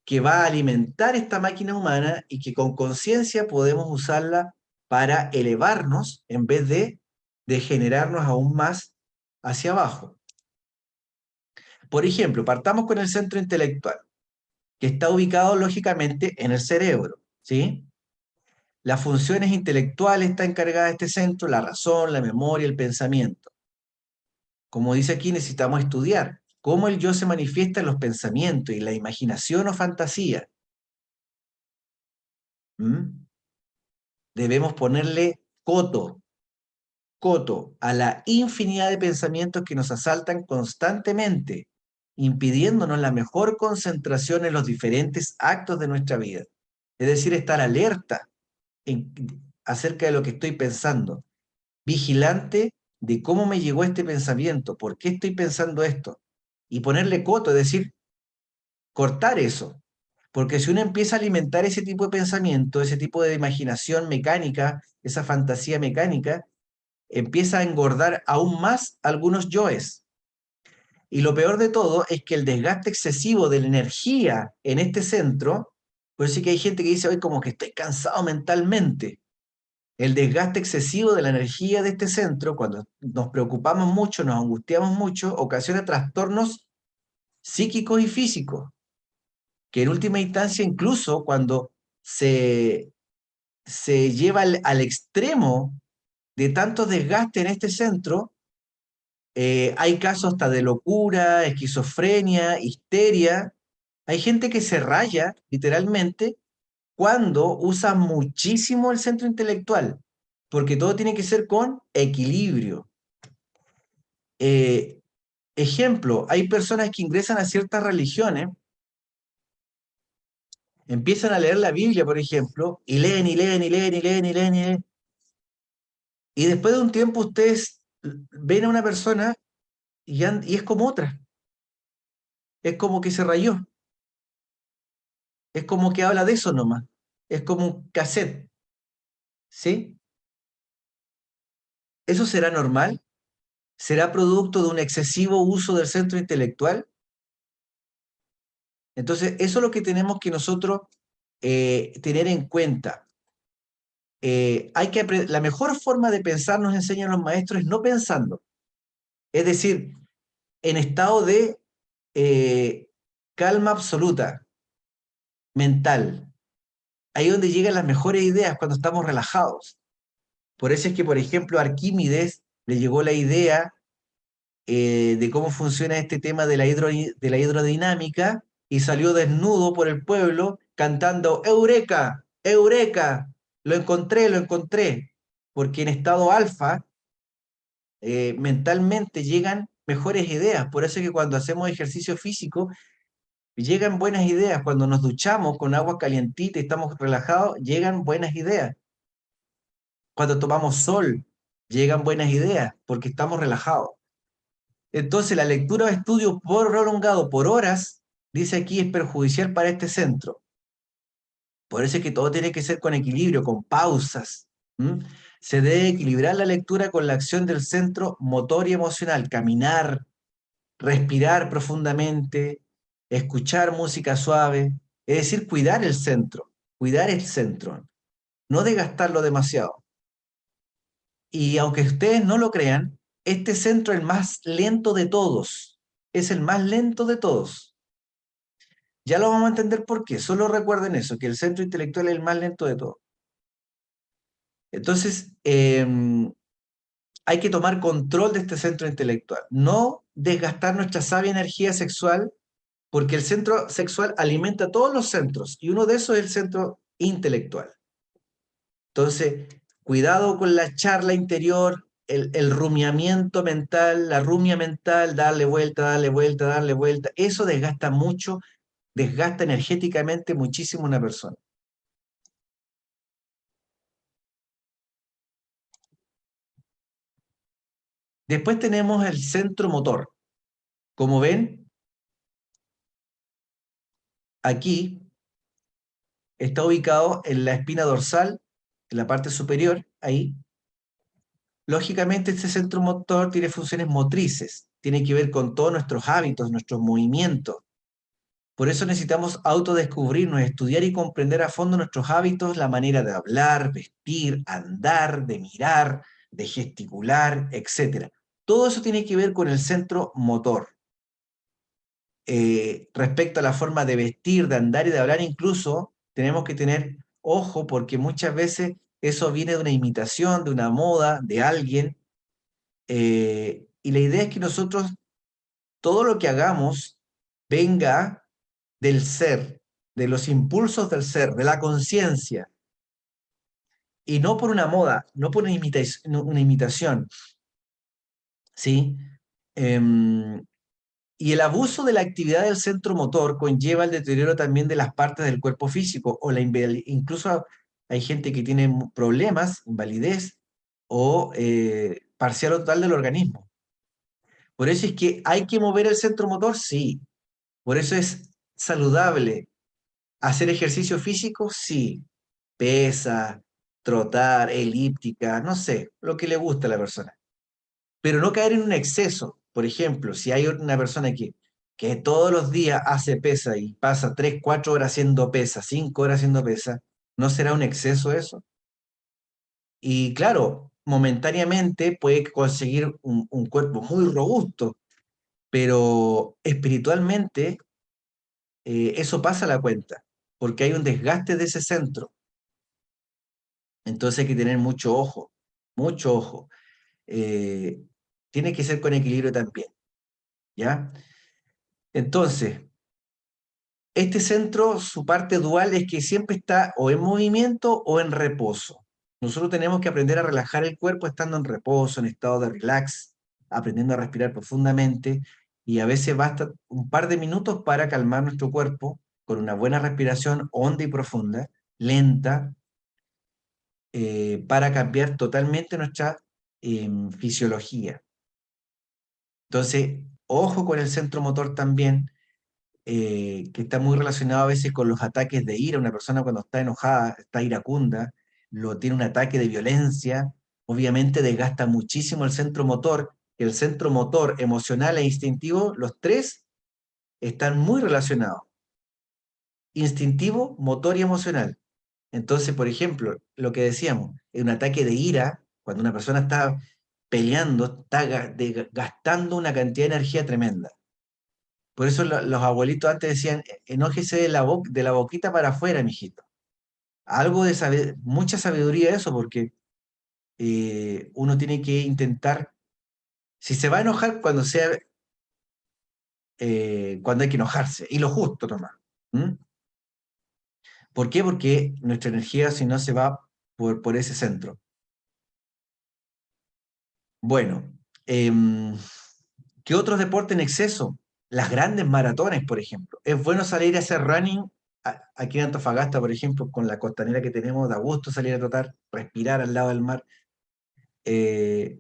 que va a alimentar esta máquina humana y que con conciencia podemos usarla para elevarnos en vez de degenerarnos aún más hacia abajo. Por ejemplo, partamos con el centro intelectual, que está ubicado lógicamente en el cerebro, ¿sí? Las funciones intelectuales están encargadas de este centro, la razón, la memoria, el pensamiento. Como dice aquí, necesitamos estudiar cómo el yo se manifiesta en los pensamientos y la imaginación o fantasía. ¿Mm? Debemos ponerle coto a la infinidad de pensamientos que nos asaltan constantemente, impidiéndonos la mejor concentración en los diferentes actos de nuestra vida. Es decir, estar alerta acerca de lo que estoy pensando, vigilante de cómo me llegó este pensamiento, por qué estoy pensando esto, y ponerle coto, es decir, cortar eso. Porque si uno empieza a alimentar ese tipo de pensamiento, ese tipo de imaginación mecánica, esa fantasía mecánica, empieza a engordar aún más algunos yoes. Y lo peor de todo es que el desgaste excesivo de la energía en este centro, por eso sí que hay gente que dice hoy como que estoy cansado mentalmente. El desgaste excesivo de la energía de este centro, cuando nos preocupamos mucho, nos angustiamos mucho, ocasiona trastornos psíquicos y físicos, que en última instancia incluso cuando se lleva al extremo de tanto desgaste en este centro, hay casos hasta de locura, esquizofrenia, histeria. Hay gente que se raya, literalmente, cuando usa muchísimo el centro intelectual, porque todo tiene que ser con equilibrio. Eh, Ejemplo, hay personas que ingresan a ciertas religiones, empiezan a leer la Biblia, por ejemplo, y leen, y leen, y leen, y leen, y leen, y leen. Y después de un tiempo ustedes ven a una persona y es como otra. Es como que se rayó. Es como que habla de eso nomás. Es como un cassette. ¿Sí? ¿Eso será normal? ¿Será producto de un excesivo uso del centro intelectual? Entonces, eso es lo que tenemos que nosotros tener en cuenta. La mejor forma de pensar, nos enseñan los maestros, es no pensando. Es decir, en estado de calma absoluta, mental. Ahí es donde llegan las mejores ideas, cuando estamos relajados. Por eso es que, por ejemplo, a Arquímedes le llegó la idea de cómo funciona este tema de la hidrodinámica y salió desnudo por el pueblo cantando ¡Eureka! ¡Eureka! Lo encontré, lo encontré. Porque en estado alfa, mentalmente llegan mejores ideas. Por eso es que cuando hacemos ejercicio físico, llegan buenas ideas. Cuando nos duchamos con agua calientita y estamos relajados, llegan buenas ideas. Cuando tomamos sol, llegan buenas ideas porque estamos relajados. Entonces, la lectura o estudio prolongado por horas, dice aquí, es perjudicial para este centro. Por eso es que todo tiene que ser con equilibrio, con pausas. Se debe equilibrar la lectura con la acción del centro motor y emocional, caminar, respirar profundamente, escuchar música suave, es decir, cuidar el centro, no desgastarlo demasiado. Y aunque ustedes no lo crean, este centro es el más lento de todos, es el más lento de todos. Ya lo vamos a entender por qué, solo recuerden eso, que el centro intelectual es el más lento de todos. Entonces, hay que tomar control de este centro intelectual, no desgastar nuestra sabia energía sexual, porque el centro sexual alimenta todos los centros, y uno de esos es el centro intelectual. Entonces, cuidado con la charla interior, el rumiamiento mental, la rumia mental, darle vuelta, darle vuelta, darle vuelta, eso desgasta mucho, desgasta energéticamente muchísimo a una persona. Después tenemos el centro motor. Como ven, aquí está ubicado en la espina dorsal, en la parte superior, ahí. Lógicamente, este centro motor tiene funciones motrices, tiene que ver con todos nuestros hábitos, nuestros movimientos. Por eso necesitamos autodescubrirnos, estudiar y comprender a fondo nuestros hábitos, la manera de hablar, vestir, andar, de mirar, de gesticular, etc. Todo eso tiene que ver con el centro motor. Respecto a la forma de vestir, de andar y de hablar, incluso tenemos que tener ojo, porque muchas veces eso viene de una imitación, de una moda, de alguien, y la idea es que nosotros, todo lo que hagamos, venga del ser, de los impulsos del ser, de la conciencia, y no por una moda, no por una imitación, ¿sí? Y el abuso de la actividad del centro motor conlleva el deterioro también de las partes del cuerpo físico, o incluso hay gente que tiene problemas, invalidez, o parcial o total del organismo. Por eso es que hay que mover el centro motor, sí. Por eso es saludable. ¿Hacer ejercicio físico? Sí. Pesa, trotar, elíptica, no sé, lo que le gusta a la persona. Pero no caer en un exceso. Por ejemplo, si hay una persona que todos los días hace pesa y pasa 3, 4 horas haciendo pesa, 5 horas haciendo pesa, ¿no será un exceso eso? Y claro, momentáneamente puede conseguir un cuerpo muy robusto, pero espiritualmente eso pasa a la cuenta, porque hay un desgaste de ese centro. Entonces hay que tener mucho ojo, mucho ojo. Eh, Tiene que ser con equilibrio también, ¿ya? Entonces, este centro, su parte dual es que siempre está o en movimiento o en reposo. Nosotros tenemos que aprender a relajar el cuerpo estando en reposo, en estado de relax, aprendiendo a respirar profundamente, y a veces basta un par de minutos para calmar nuestro cuerpo con una buena respiración honda y profunda, lenta, para cambiar totalmente nuestra fisiología. Entonces, ojo con el centro motor también, que está muy relacionado a veces con los ataques de ira. Una persona cuando está enojada, está iracunda, tiene un ataque de violencia obviamente desgasta muchísimo el centro motor. El centro motor, emocional e instintivo, los tres están muy relacionados. Instintivo, motor y emocional. Entonces, por ejemplo, lo que decíamos, en un ataque de ira, cuando una persona está peleando, está gastando una cantidad de energía tremenda. Por eso los abuelitos antes decían, enójese de la boquita para afuera, mijito. Algo de mucha sabiduría eso, porque uno tiene que intentar, si se va a enojar cuando cuando hay que enojarse, y lo justo nomás. ¿Mm? ¿Por qué? Porque nuestra energía, si no, se va por ese centro. Bueno, ¿qué otros deportes en exceso? Las grandes maratones, por ejemplo. Es bueno salir a hacer running. Aquí en Antofagasta, por ejemplo, con la costanera que tenemos, da gusto salir a trotar, respirar al lado del mar. Eh,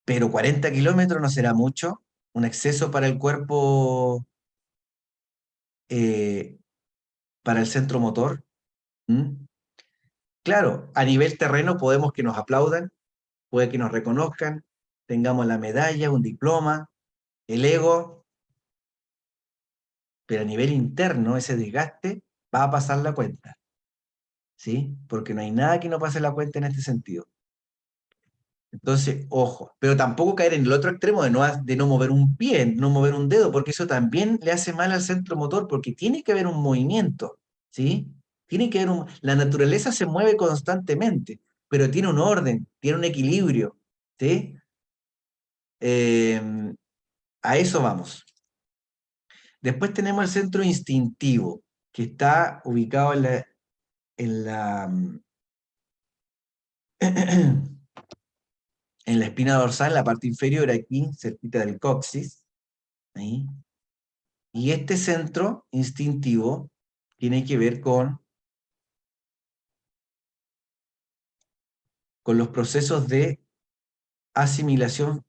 pero 40 kilómetros no será mucho. Un exceso para el cuerpo, eh, para el centro motor. ¿Mm? Claro, a nivel terreno podemos que nos aplaudan, puede que nos reconozcan, tengamos la medalla, un diploma, el ego, pero a nivel interno ese desgaste va a pasar la cuenta, ¿sí? Porque no hay nada que no pase la cuenta en este sentido. Entonces, ojo, pero tampoco caer en el otro extremo de no mover un pie, no mover un dedo, porque eso también le hace mal al centro motor, porque tiene que haber un movimiento, ¿sí? Tiene que haber la naturaleza se mueve constantemente, pero tiene un orden, tiene un equilibrio, ¿sí? Eh, a eso vamos. Después tenemos el centro instintivo, que está ubicado en la, en la espina dorsal, en la parte inferior, aquí, cerquita del coxis. Ahí. Y este centro instintivo tiene que ver con los procesos de asimilación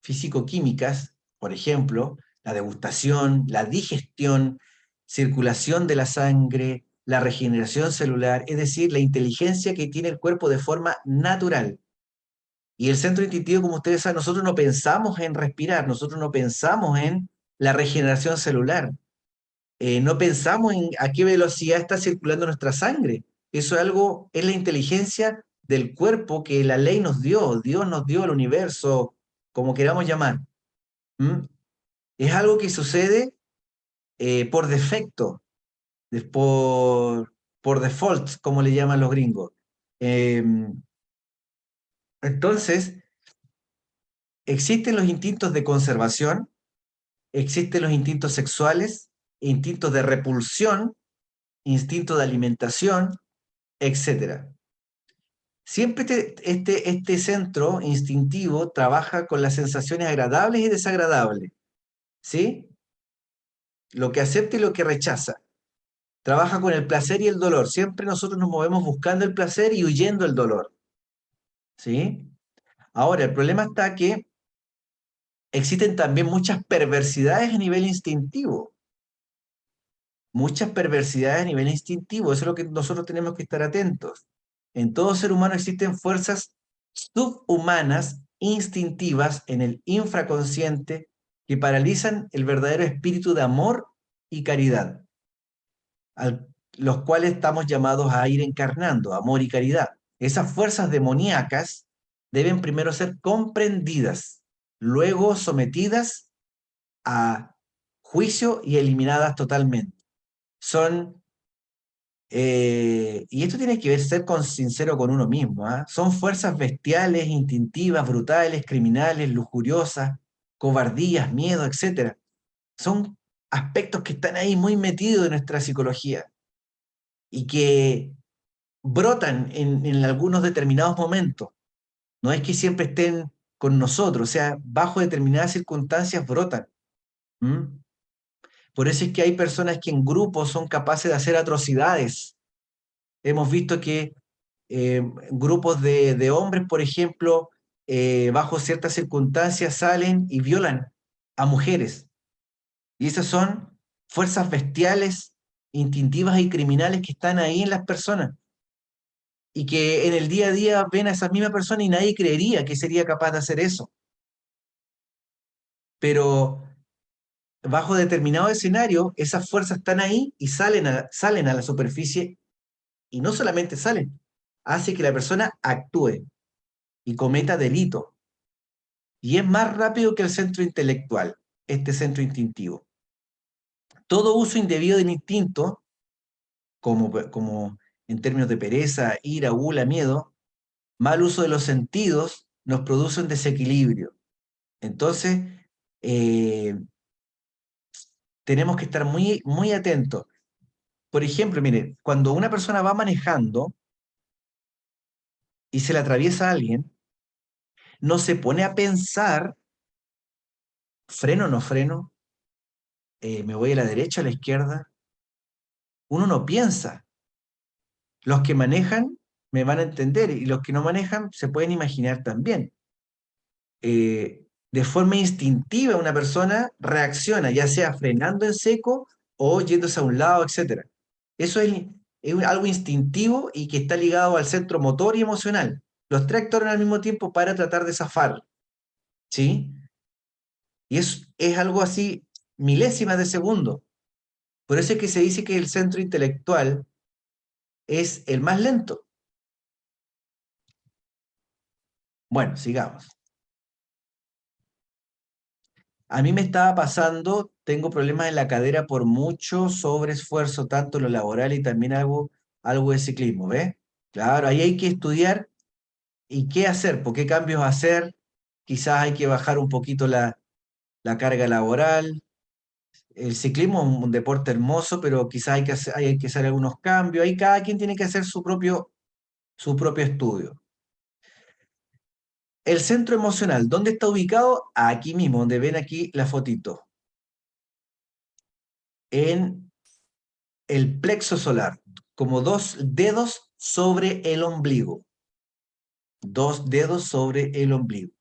físico-químicas, por ejemplo, la degustación, la digestión, circulación de la sangre, la regeneración celular, es decir, la inteligencia que tiene el cuerpo de forma natural. Y el centro instintivo, como ustedes saben, nosotros no pensamos en respirar, nosotros no pensamos en la regeneración celular, no pensamos en a qué velocidad está circulando nuestra sangre. Eso es algo, es la inteligencia del cuerpo que la ley nos dio, Dios nos dio, el universo, como queramos llamar. ¿Mm? Es algo que sucede por defecto, por default, como le llaman los gringos. Entonces, existen los instintos de conservación, existen los instintos sexuales, instintos de repulsión, instinto de alimentación, etc. Siempre este centro instintivo trabaja con las sensaciones agradables y desagradables, ¿sí? Lo que acepta y lo que rechaza. Trabaja con el placer y el dolor. Siempre nosotros nos movemos buscando el placer y huyendo el dolor, ¿sí? Ahora, el problema está que existen también muchas perversidades a nivel instintivo. Muchas perversidades a nivel instintivo. Eso es lo que nosotros tenemos que estar atentos. En todo ser humano existen fuerzas subhumanas, instintivas, en el infraconsciente, que paralizan el verdadero espíritu de amor y caridad, los cuales estamos llamados a ir encarnando, amor y caridad. Esas fuerzas demoníacas deben primero ser comprendidas, luego sometidas a juicio y eliminadas totalmente. Y esto tiene que ser sincero con uno mismo, ¿ah? Son fuerzas bestiales, instintivas, brutales, criminales, lujuriosas, cobardías, miedo, etc. Son aspectos que están ahí muy metidos en nuestra psicología y que brotan en algunos determinados momentos. No es que siempre estén con nosotros, o sea, bajo determinadas circunstancias brotan. ¿Mm? Por eso es que hay personas que en grupos son capaces de hacer atrocidades. Hemos visto que grupos de hombres, por ejemplo, bajo ciertas circunstancias salen y violan a mujeres. Y esas son fuerzas bestiales, instintivas y criminales que están ahí en las personas. y que en el día a día ven a esas mismas personas y nadie creería que sería capaz de hacer eso. Pero bajo determinado escenario, esas fuerzas están ahí y salen a la superficie, y no solamente salen, hace que la persona actúe y cometa delito. Y es más rápido que el centro intelectual, este centro instintivo. Todo uso indebido del instinto, como en términos de pereza, ira, gula, miedo, mal uso de los sentidos, nos produce un desequilibrio. Entonces, eh, tenemos que estar muy, muy atentos. Por ejemplo, mire, cuando una persona va manejando y se le atraviesa a alguien, no se pone a pensar, freno o no freno, me voy a la derecha, a la izquierda. Uno no piensa. Los que manejan me van a entender y los que no manejan se pueden imaginar también. De forma instintiva una persona reacciona, ya sea frenando en seco o yéndose a un lado, etc. Eso es algo instintivo y que está ligado al centro motor y emocional. Los tres actúan al mismo tiempo para tratar de zafar, ¿sí? Y es algo así, milésimas de segundo. Por eso es que se dice que el centro intelectual es el más lento. Bueno, sigamos. A mí me estaba pasando, tengo problemas en la cadera por mucho sobreesfuerzo, tanto en lo laboral y también algo de ciclismo, ¿ves? Claro, ahí hay que estudiar y qué hacer, por qué cambios hacer. Quizás hay que bajar un poquito la carga laboral. El ciclismo es un deporte hermoso, pero quizás hay que hacer algunos cambios. Ahí cada quien tiene que hacer su propio estudio. El centro emocional, ¿dónde está ubicado? Aquí mismo, donde ven aquí la fotito. En el plexo solar, como 2 dedos sobre el ombligo. 2 dedos sobre el ombligo.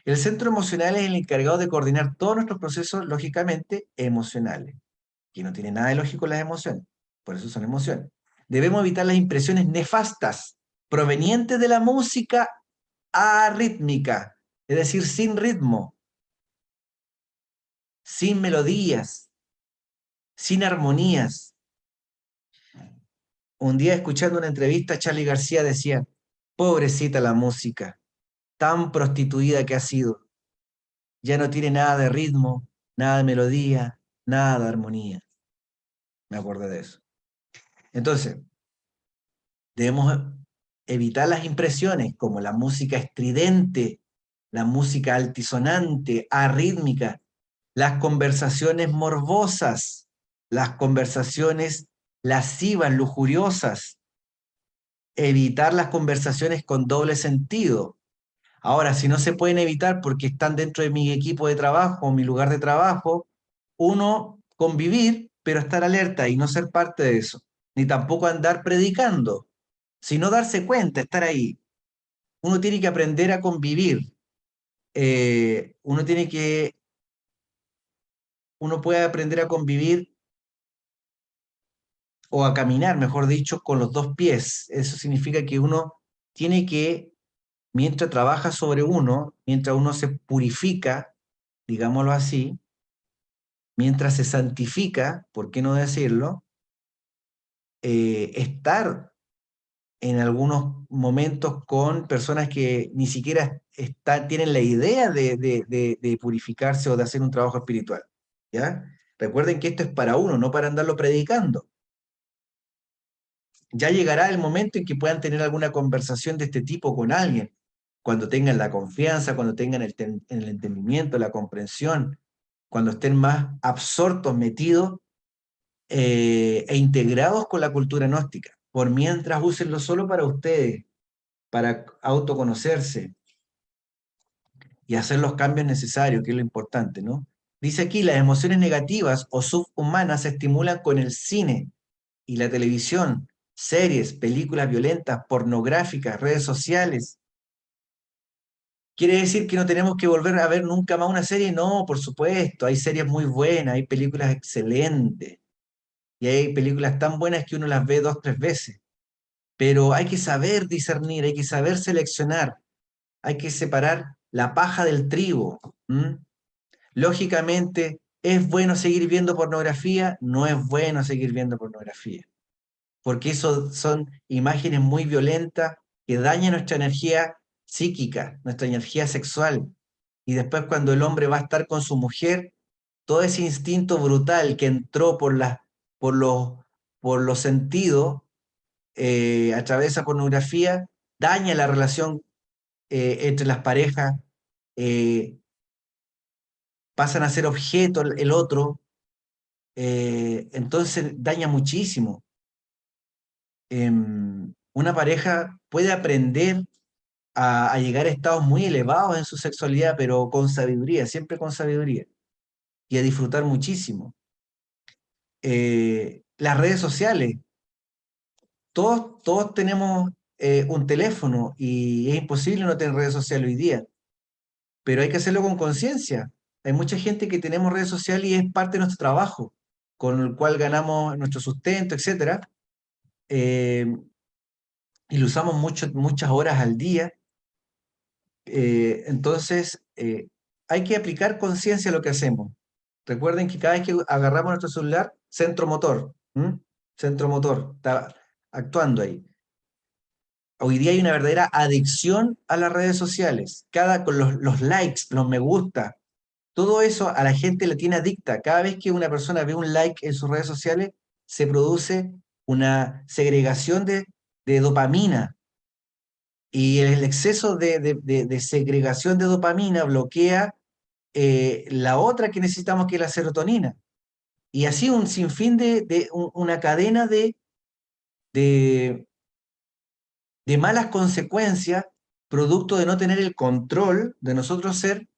El centro emocional es el encargado de coordinar todos nuestros procesos, lógicamente, emocionales, que no tiene nada de lógico las emociones, por eso son emociones. Debemos evitar las impresiones nefastas provenientes de la música arrítmica, es decir, sin ritmo, sin melodías, sin armonías. Un día escuchando una entrevista, Charly García decía, pobrecita la música, tan prostituida que ha sido. Ya no tiene nada de ritmo, nada de melodía, nada de armonía. Me acuerdo de eso. Entonces, debemos evitar las impresiones como la música estridente, la música altisonante, arrítmica, las conversaciones morbosas, las conversaciones lascivas, lujuriosas, evitar las conversaciones con doble sentido. Ahora, si no se pueden evitar porque están dentro de mi equipo de trabajo, mi lugar de trabajo, uno convivir, pero estar alerta y no ser parte de eso. Ni tampoco andar predicando, sino darse cuenta, estar ahí. Uno tiene que aprender a convivir. Uno puede aprender a convivir o a caminar, mejor dicho, con los dos pies. Eso significa que uno tiene que, mientras trabaja sobre uno, mientras uno se purifica, digámoslo así, mientras se santifica, ¿por qué no decirlo? Estar en algunos momentos con personas que ni siquiera tienen la idea de purificarse o de hacer un trabajo espiritual, ¿ya? Recuerden que esto es para uno, no para andarlo predicando. Ya llegará el momento en que puedan tener alguna conversación de este tipo con alguien, cuando tengan la confianza, cuando tengan el entendimiento, la comprensión, cuando estén más absortos, metidos e integrados con la cultura gnóstica. Por mientras, úsenlo solo para ustedes, para autoconocerse y hacer los cambios necesarios, que es lo importante, ¿no? Dice aquí, las emociones negativas o subhumanas se estimulan con el cine y la televisión, series, películas violentas, pornográficas, redes sociales. ¿Quiere decir que no tenemos que volver a ver nunca más una serie? No, por supuesto, hay series muy buenas, hay películas excelentes, y hay películas tan buenas que uno las ve 2, 3 veces. pero hay que saber discernir, hay que saber seleccionar, hay que separar la paja del trigo. ¿M? Lógicamente, ¿es bueno seguir viendo pornografía? No es bueno seguir viendo pornografía, porque eso son imágenes muy violentas que dañan nuestra energía psíquica, nuestra energía sexual. Y después cuando el hombre va a estar con su mujer, todo ese instinto brutal que entró por por los sentidos a través de esa pornografía, daña la relación entre las parejas, eh, pasan a ser objeto el otro, entonces daña muchísimo. Una pareja puede aprender a llegar a estados muy elevados en su sexualidad, pero con sabiduría, siempre con sabiduría, y a disfrutar muchísimo. Las redes sociales, todos tenemos un teléfono y es imposible no tener redes sociales hoy día, pero hay que hacerlo con conciencia. Hay mucha gente que tenemos redes sociales y es parte de nuestro trabajo, con el cual ganamos nuestro sustento, etcétera, eh, y lo usamos muchas horas al día. Entonces, hay que aplicar conciencia a lo que hacemos. Recuerden que cada vez que agarramos nuestro celular, centro motor, ¿m? Centro motor, está actuando ahí. Hoy día hay una verdadera adicción a las redes sociales. Con los likes, los me gusta, todo eso a la gente le tiene adicta. Cada vez que una persona ve un like en sus redes sociales, se produce una segregación de dopamina. Y el exceso de segregación de dopamina bloquea la otra que necesitamos, que es la serotonina. Y así un sinfín una cadena de, de malas consecuencias, producto de no tener el control de nosotros ser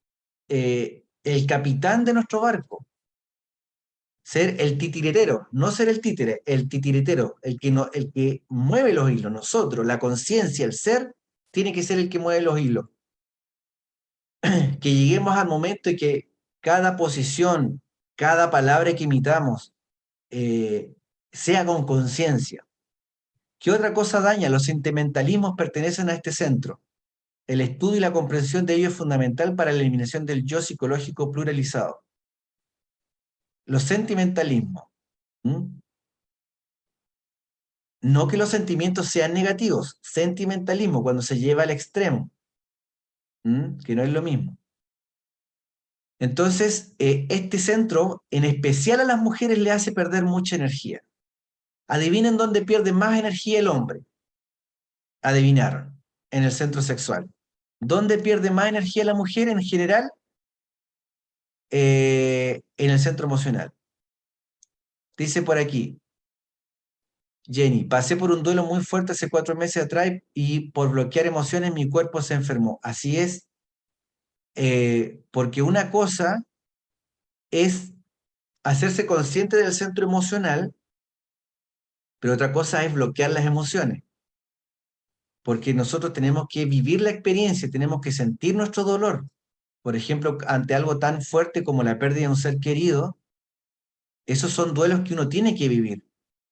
el capitán de nuestro barco. Ser el titiritero, no ser el títere, el titiritero, el que mueve los hilos. Nosotros, la conciencia, el ser, tiene que ser el que mueve los hilos. Que lleguemos al momento y que cada posición, cada palabra que imitamos, sea con conciencia. ¿Qué otra cosa daña? Los sentimentalismos pertenecen a este centro. El estudio y la comprensión de ello es fundamental para la eliminación del yo psicológico pluralizado. Los sentimentalismos. ¿Mm? No que los sentimientos sean negativos, sentimentalismo cuando se lleva al extremo, que no es lo mismo. Entonces, este centro, en especial a las mujeres, le hace perder mucha energía. Adivinen dónde pierde más energía el hombre. Adivinaron, en el centro sexual. ¿Dónde pierde más energía la mujer en general? En el centro emocional. Dice por aquí, Jenny, pasé por un duelo muy fuerte hace 4 meses atrás y por bloquear emociones mi cuerpo se enfermó. Así es, porque una cosa es hacerse consciente del centro emocional, pero otra cosa es bloquear las emociones. Porque nosotros tenemos que vivir la experiencia, tenemos que sentir nuestro dolor. Por ejemplo, ante algo tan fuerte como la pérdida de un ser querido, esos son duelos que uno tiene que vivir.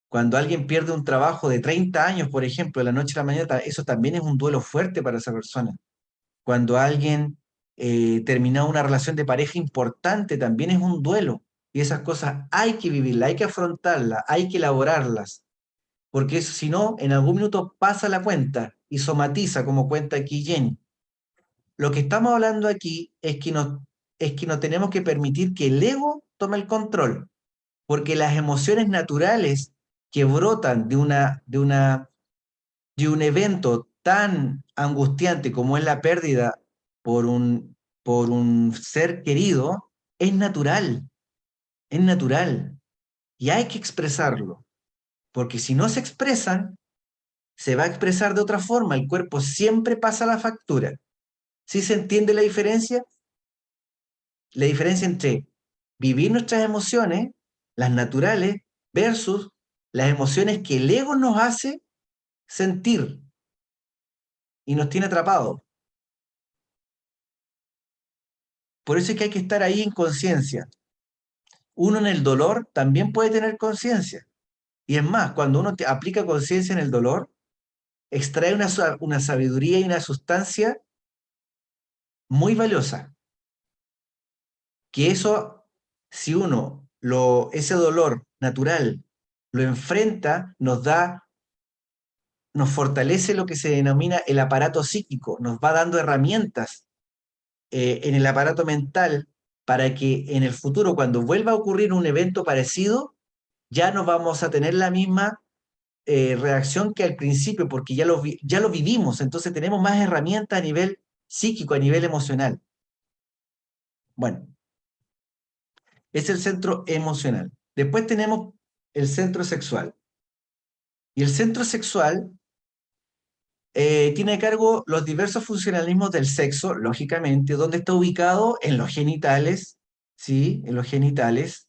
Cuando alguien pierde un trabajo de 30 años, por ejemplo, de la noche a la mañana, eso también es un duelo fuerte para esa persona. Cuando alguien termina una relación de pareja importante, también es un duelo. Y esas cosas hay que vivirlas, hay que afrontarlas, hay que elaborarlas. Porque eso, si no, en algún minuto pasa la cuenta y somatiza, como cuenta aquí Jenny. Lo que estamos hablando aquí es que no tenemos que permitir que el ego tome el control, porque las emociones naturales que brotan de un evento tan angustiante como es la pérdida por por un ser querido, es natural, y hay que expresarlo, porque si no se expresan, se va a expresar de otra forma, el cuerpo siempre pasa la factura. ¿Sí se entiende la diferencia? La diferencia entre vivir nuestras emociones, las naturales, versus las emociones que el ego nos hace sentir y nos tiene atrapados. Por eso es que hay que estar ahí en conciencia. Uno en el dolor también puede tener conciencia. Y es más, cuando uno aplica conciencia en el dolor, extrae una sabiduría y una sustancia muy valiosa. Que eso, si uno ese dolor natural lo enfrenta, nos fortalece lo que se denomina el aparato psíquico, nos va dando herramientas en el aparato mental para que en el futuro, cuando vuelva a ocurrir un evento parecido, ya no vamos a tener la misma reacción que al principio, porque ya lo vivimos, entonces tenemos más herramientas a nivel psíquico, a nivel emocional. Bueno, es el centro emocional. Después tenemos el centro sexual. Y el centro sexual tiene a cargo los diversos funcionalismos del sexo, lógicamente, donde está ubicado en los genitales, ¿sí? En los genitales,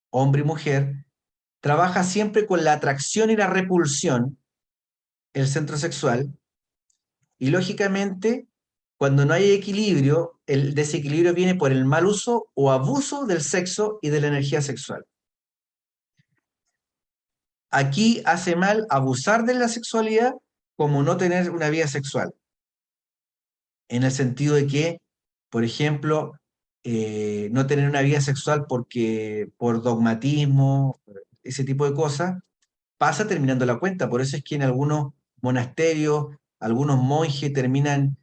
hombre y mujer. Trabaja siempre con la atracción y la repulsión, el centro sexual. Y lógicamente, cuando no hay equilibrio, el desequilibrio viene por el mal uso o abuso del sexo y de la energía sexual. Aquí hace mal abusar de la sexualidad como no tener una vida sexual. En el sentido de que, por ejemplo, no tener una vida sexual por dogmatismo, ese tipo de cosas, pasa terminando la cuenta. Por eso es que en algunos monasterios, algunos monjes terminan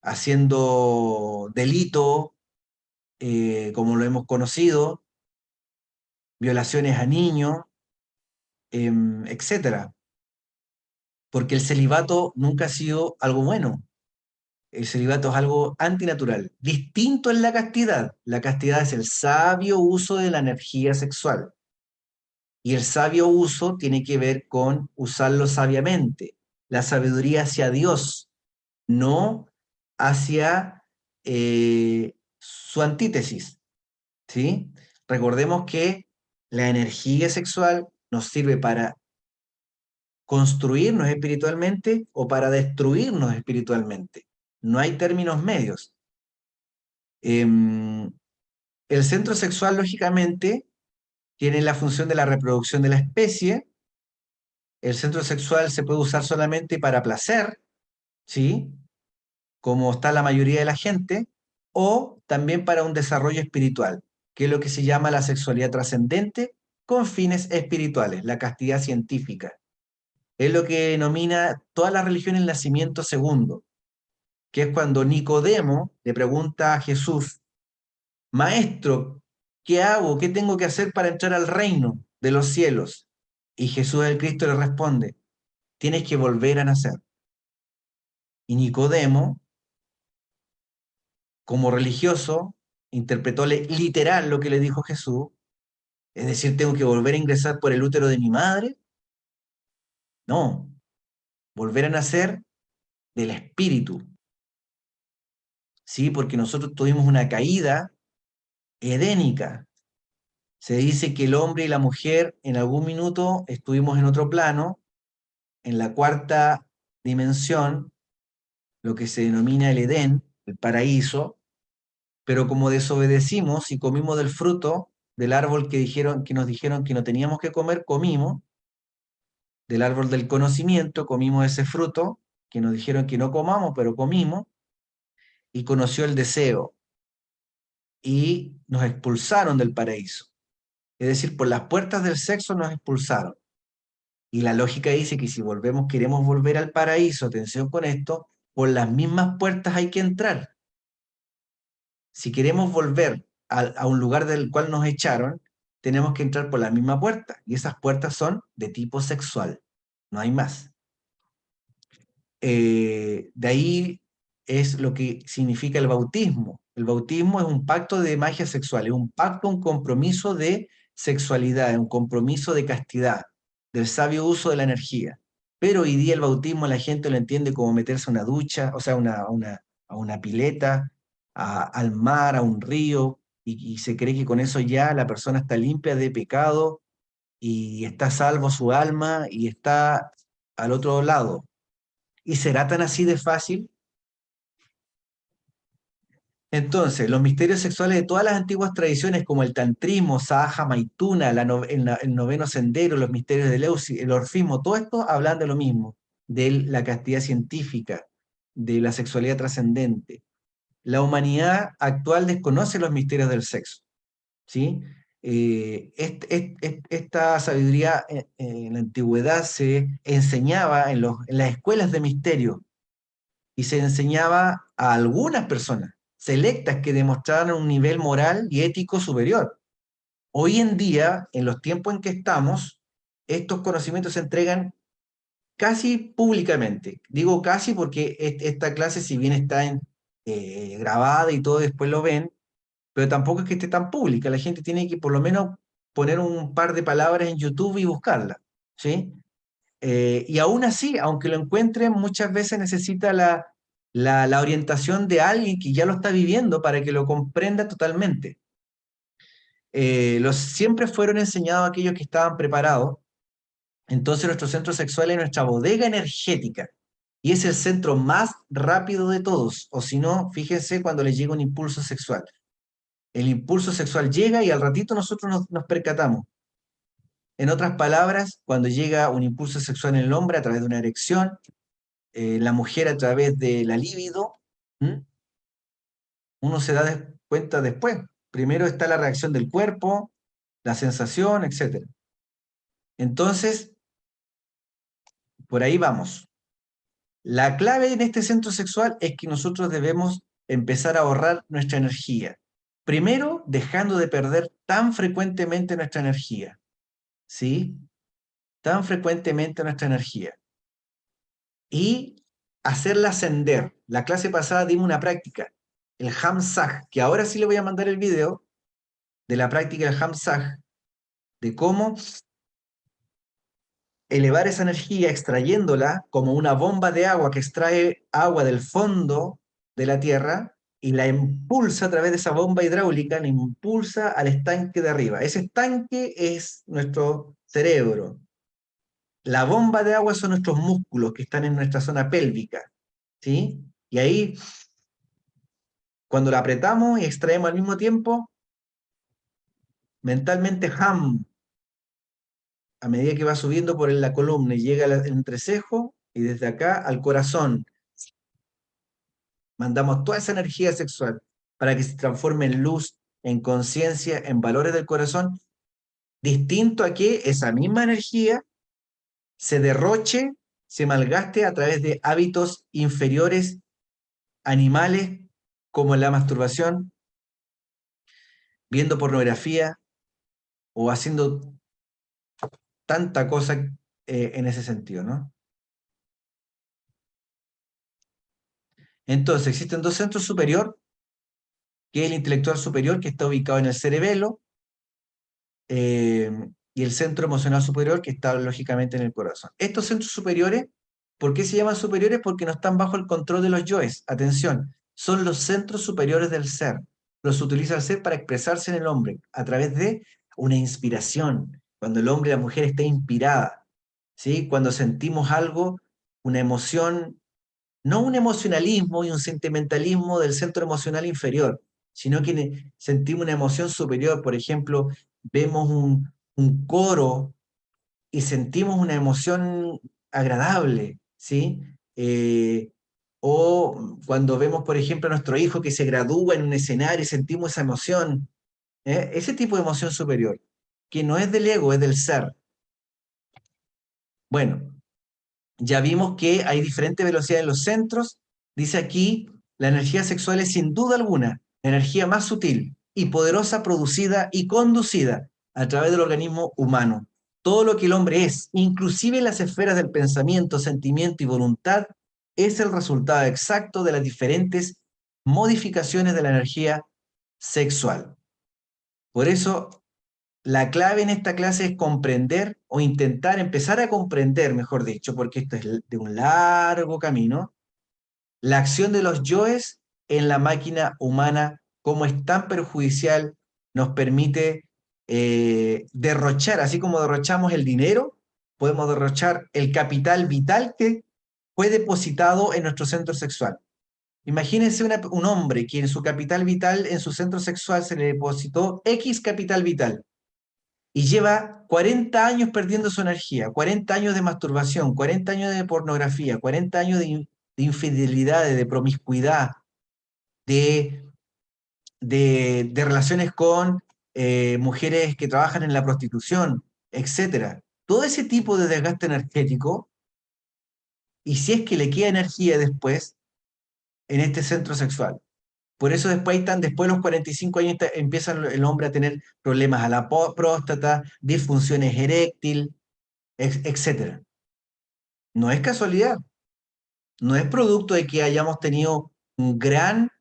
haciendo delito, como lo hemos conocido, violaciones a niños, etcétera. Porque el celibato nunca ha sido algo bueno. El celibato es algo antinatural. Distinto es la castidad. La castidad es el sabio uso de la energía sexual. Y el sabio uso tiene que ver con usarlo sabiamente. La sabiduría hacia Dios, no hacia su antítesis. ¿Sí? Recordemos que la energía sexual nos sirve para construirnos espiritualmente o para destruirnos espiritualmente. No hay términos medios. El centro sexual, lógicamente, tiene la función de la reproducción de la especie. El centro sexual se puede usar solamente para placer, ¿sí? Como está la mayoría de la gente, o también para un desarrollo espiritual, que es lo que se llama la sexualidad trascendente con fines espirituales, la castidad científica. Es lo que denomina toda la religión el nacimiento segundo, que es cuando Nicodemo le pregunta a Jesús: Maestro, ¿qué hago? ¿Qué tengo que hacer para entrar al reino de los cielos? Y Jesús el Cristo le responde: tienes que volver a nacer. Y Nicodemo, como religioso, interpretó literal lo que le dijo Jesús, es decir, ¿tengo que volver a ingresar por el útero de mi madre? No, volver a nacer del espíritu, ¿sí? Porque nosotros tuvimos una caída edénica. Se dice que el hombre y la mujer en algún minuto estuvimos en otro plano, en la cuarta dimensión, lo que se denomina el Edén, el paraíso, pero como desobedecimos y comimos del fruto del árbol que nos dijeron que no teníamos que comer, comimos, del árbol del conocimiento, comimos ese fruto que nos dijeron que no comamos, pero comimos, y conoció el deseo, y nos expulsaron del paraíso. Es decir, por las puertas del sexo nos expulsaron. Y la lógica dice que si queremos volver al paraíso, atención con esto, por las mismas puertas hay que entrar. Si queremos volver a un lugar del cual nos echaron, tenemos que entrar por la misma puerta. Y esas puertas son de tipo sexual. No hay más. De ahí es lo que significa el bautismo. El bautismo es un pacto de magia sexual, es un pacto, un compromiso de sexualidad, es un compromiso de castidad, del sabio uso de la energía. Pero hoy día el bautismo la gente lo entiende como meterse a una ducha, o sea, a una pileta, al mar, a un río, y se cree que con eso ya la persona está limpia de pecado y está salvo su alma y está al otro lado. ¿Y será tan así de fácil? Entonces, los misterios sexuales de todas las antiguas tradiciones, como el tantrismo, Sahaja Maituna, el noveno sendero, los misterios de Eleusis, el orfismo, todo esto hablan de lo mismo, de la castidad científica, de la sexualidad trascendente. La humanidad actual desconoce los misterios del sexo, ¿sí? Esta sabiduría en la antigüedad se enseñaba en las escuelas de misterio, y se enseñaba a algunas personas selectas que demostraban un nivel moral y ético superior. Hoy en día, en los tiempos en que estamos, estos conocimientos se entregan casi públicamente. Digo casi porque esta clase, si bien está grabada y todo, después lo ven, pero tampoco es que esté tan pública. La gente tiene que por lo menos poner un par de palabras en YouTube y buscarla, ¿sí? Y aún así, aunque lo encuentren, muchas veces necesita la orientación de alguien que ya lo está viviendo para que lo comprenda totalmente. Siempre fueron enseñados a aquellos que estaban preparados. Entonces nuestro centro sexual es nuestra bodega energética y es el centro más rápido de todos. O si no, fíjense cuando les llega un impulso sexual. El impulso sexual llega y al ratito nosotros nos percatamos. En otras palabras, cuando llega un impulso sexual en el hombre a través de una erección, la mujer a través de la libido, uno se da cuenta después. Primero está la reacción del cuerpo, la sensación, etc. Entonces, por ahí vamos. La clave en este centro sexual es que nosotros debemos empezar a ahorrar nuestra energía. Primero, dejando de perder tan frecuentemente nuestra energía. ¿Sí? Tan frecuentemente nuestra energía. Y hacerla ascender. La clase pasada dimos una práctica, el Hamsag, que ahora sí le voy a mandar el video de la práctica del Hamsag, de cómo elevar esa energía extrayéndola como una bomba de agua que extrae agua del fondo de la tierra y la impulsa a través de esa bomba hidráulica, la impulsa al estanque de arriba. Ese estanque es nuestro cerebro. La bomba de agua son nuestros músculos que están en nuestra zona pélvica, ¿sí? Y ahí, cuando la apretamos y extraemos al mismo tiempo, mentalmente a medida que va subiendo por la columna y llega al entrecejo, y desde acá al corazón, mandamos toda esa energía sexual para que se transforme en luz, en conciencia, en valores del corazón, distinto a que esa misma energía se derroche, se malgaste a través de hábitos inferiores, animales, como la masturbación, viendo pornografía o haciendo tanta cosa en ese sentido, ¿no? Entonces, existen dos centros superior, que es el intelectual superior, que está ubicado en el cerebelo, y el centro emocional superior, que está lógicamente en el corazón. Estos centros superiores, ¿por qué se llaman superiores? Porque no están bajo el control de los yoes. Atención, son los centros superiores del ser. Los utiliza el ser para expresarse en el hombre, a través de una inspiración. Cuando el hombre y la mujer está inspirada, ¿sí? Cuando sentimos algo, una emoción, no un emocionalismo y un sentimentalismo del centro emocional inferior, sino que sentimos una emoción superior. Por ejemplo, vemos un coro y sentimos una emoción agradable, ¿sí? O cuando vemos, por ejemplo, a nuestro hijo que se gradúa en un escenario y sentimos esa emoción, ese tipo de emoción superior, que no es del ego, es del ser. Bueno, ya vimos que hay diferentes velocidades en los centros. Dice aquí, la energía sexual es sin duda alguna la energía más sutil y poderosa producida y conducida a través del organismo humano. Todo lo que el hombre es, inclusive las esferas del pensamiento, sentimiento y voluntad, es el resultado exacto de las diferentes modificaciones de la energía sexual. Por eso, la clave en esta clase es comprender o intentar empezar a comprender, mejor dicho, porque esto es de un largo camino, la acción de los yoes en la máquina humana, cómo es tan perjudicial, nos permite derrochar, así como derrochamos el dinero, podemos derrochar el capital vital que fue depositado en nuestro centro sexual. Imagínense un hombre que en su capital vital, en su centro sexual, se le depositó X capital vital y lleva 40 años perdiendo su energía, 40 años de masturbación, 40 años de pornografía, 40 años de infidelidades, de promiscuidad, de, de relaciones con mujeres que trabajan en la prostitución, etcétera. Todo ese tipo de desgaste energético, y si es que le queda energía después en este centro sexual. Por eso después de los 45 años empieza el hombre a tener problemas a la próstata, disfunciones eréctil, etcétera. No es casualidad, no es producto de que hayamos tenido un gran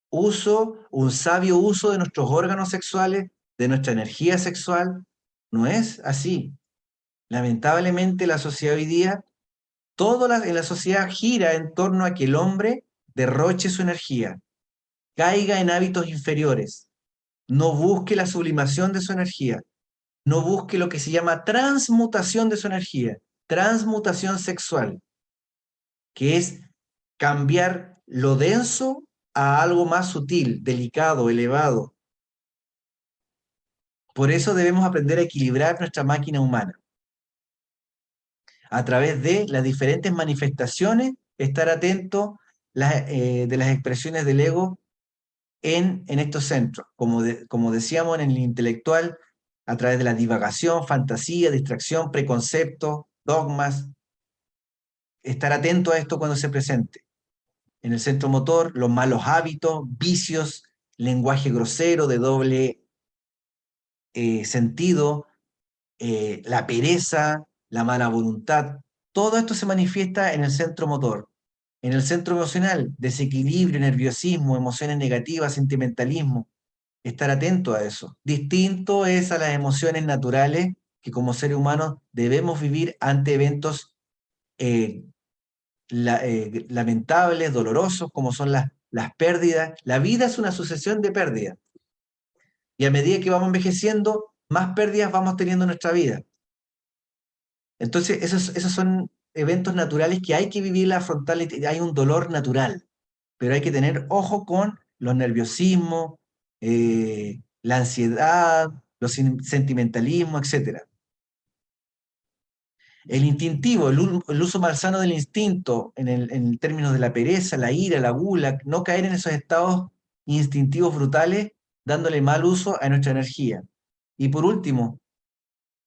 uso, un sabio uso de nuestros órganos sexuales, de nuestra energía sexual. No es así. Lamentablemente la sociedad hoy día, en la sociedad gira en torno a que el hombre derroche su energía, caiga en hábitos inferiores, no busque la sublimación de su energía, no busque lo que se llama transmutación de su energía, transmutación sexual, que es cambiar lo denso a algo más sutil, delicado, elevado. Por eso debemos aprender a equilibrar nuestra máquina humana. A través de las diferentes manifestaciones, estar atento de las expresiones del ego en estos centros. Como decíamos en el intelectual, a través de la divagación, fantasía, distracción, preconceptos, dogmas. Estar atento a esto cuando se presente. En el centro motor, los malos hábitos, vicios, lenguaje grosero, de doble sentido, la pereza, la mala voluntad. Todo esto se manifiesta en el centro motor. En el centro emocional, desequilibrio, nerviosismo, emociones negativas, sentimentalismo. Estar atento a eso. Distinto es a las emociones naturales que como seres humanos debemos vivir ante eventos lamentables, dolorosos, como son las pérdidas. La vida es una sucesión de pérdidas. Y a medida que vamos envejeciendo, más pérdidas vamos teniendo en nuestra vida. Entonces, esos son eventos naturales que hay que vivir, afrontar. Hay un dolor natural, pero hay que tener ojo con los nerviosismos, la ansiedad, los sentimentalismos, etc. El instintivo, el uso malsano del instinto, en términos de la pereza, la ira, la gula, no caer en esos estados instintivos brutales, dándole mal uso a nuestra energía. Y por último,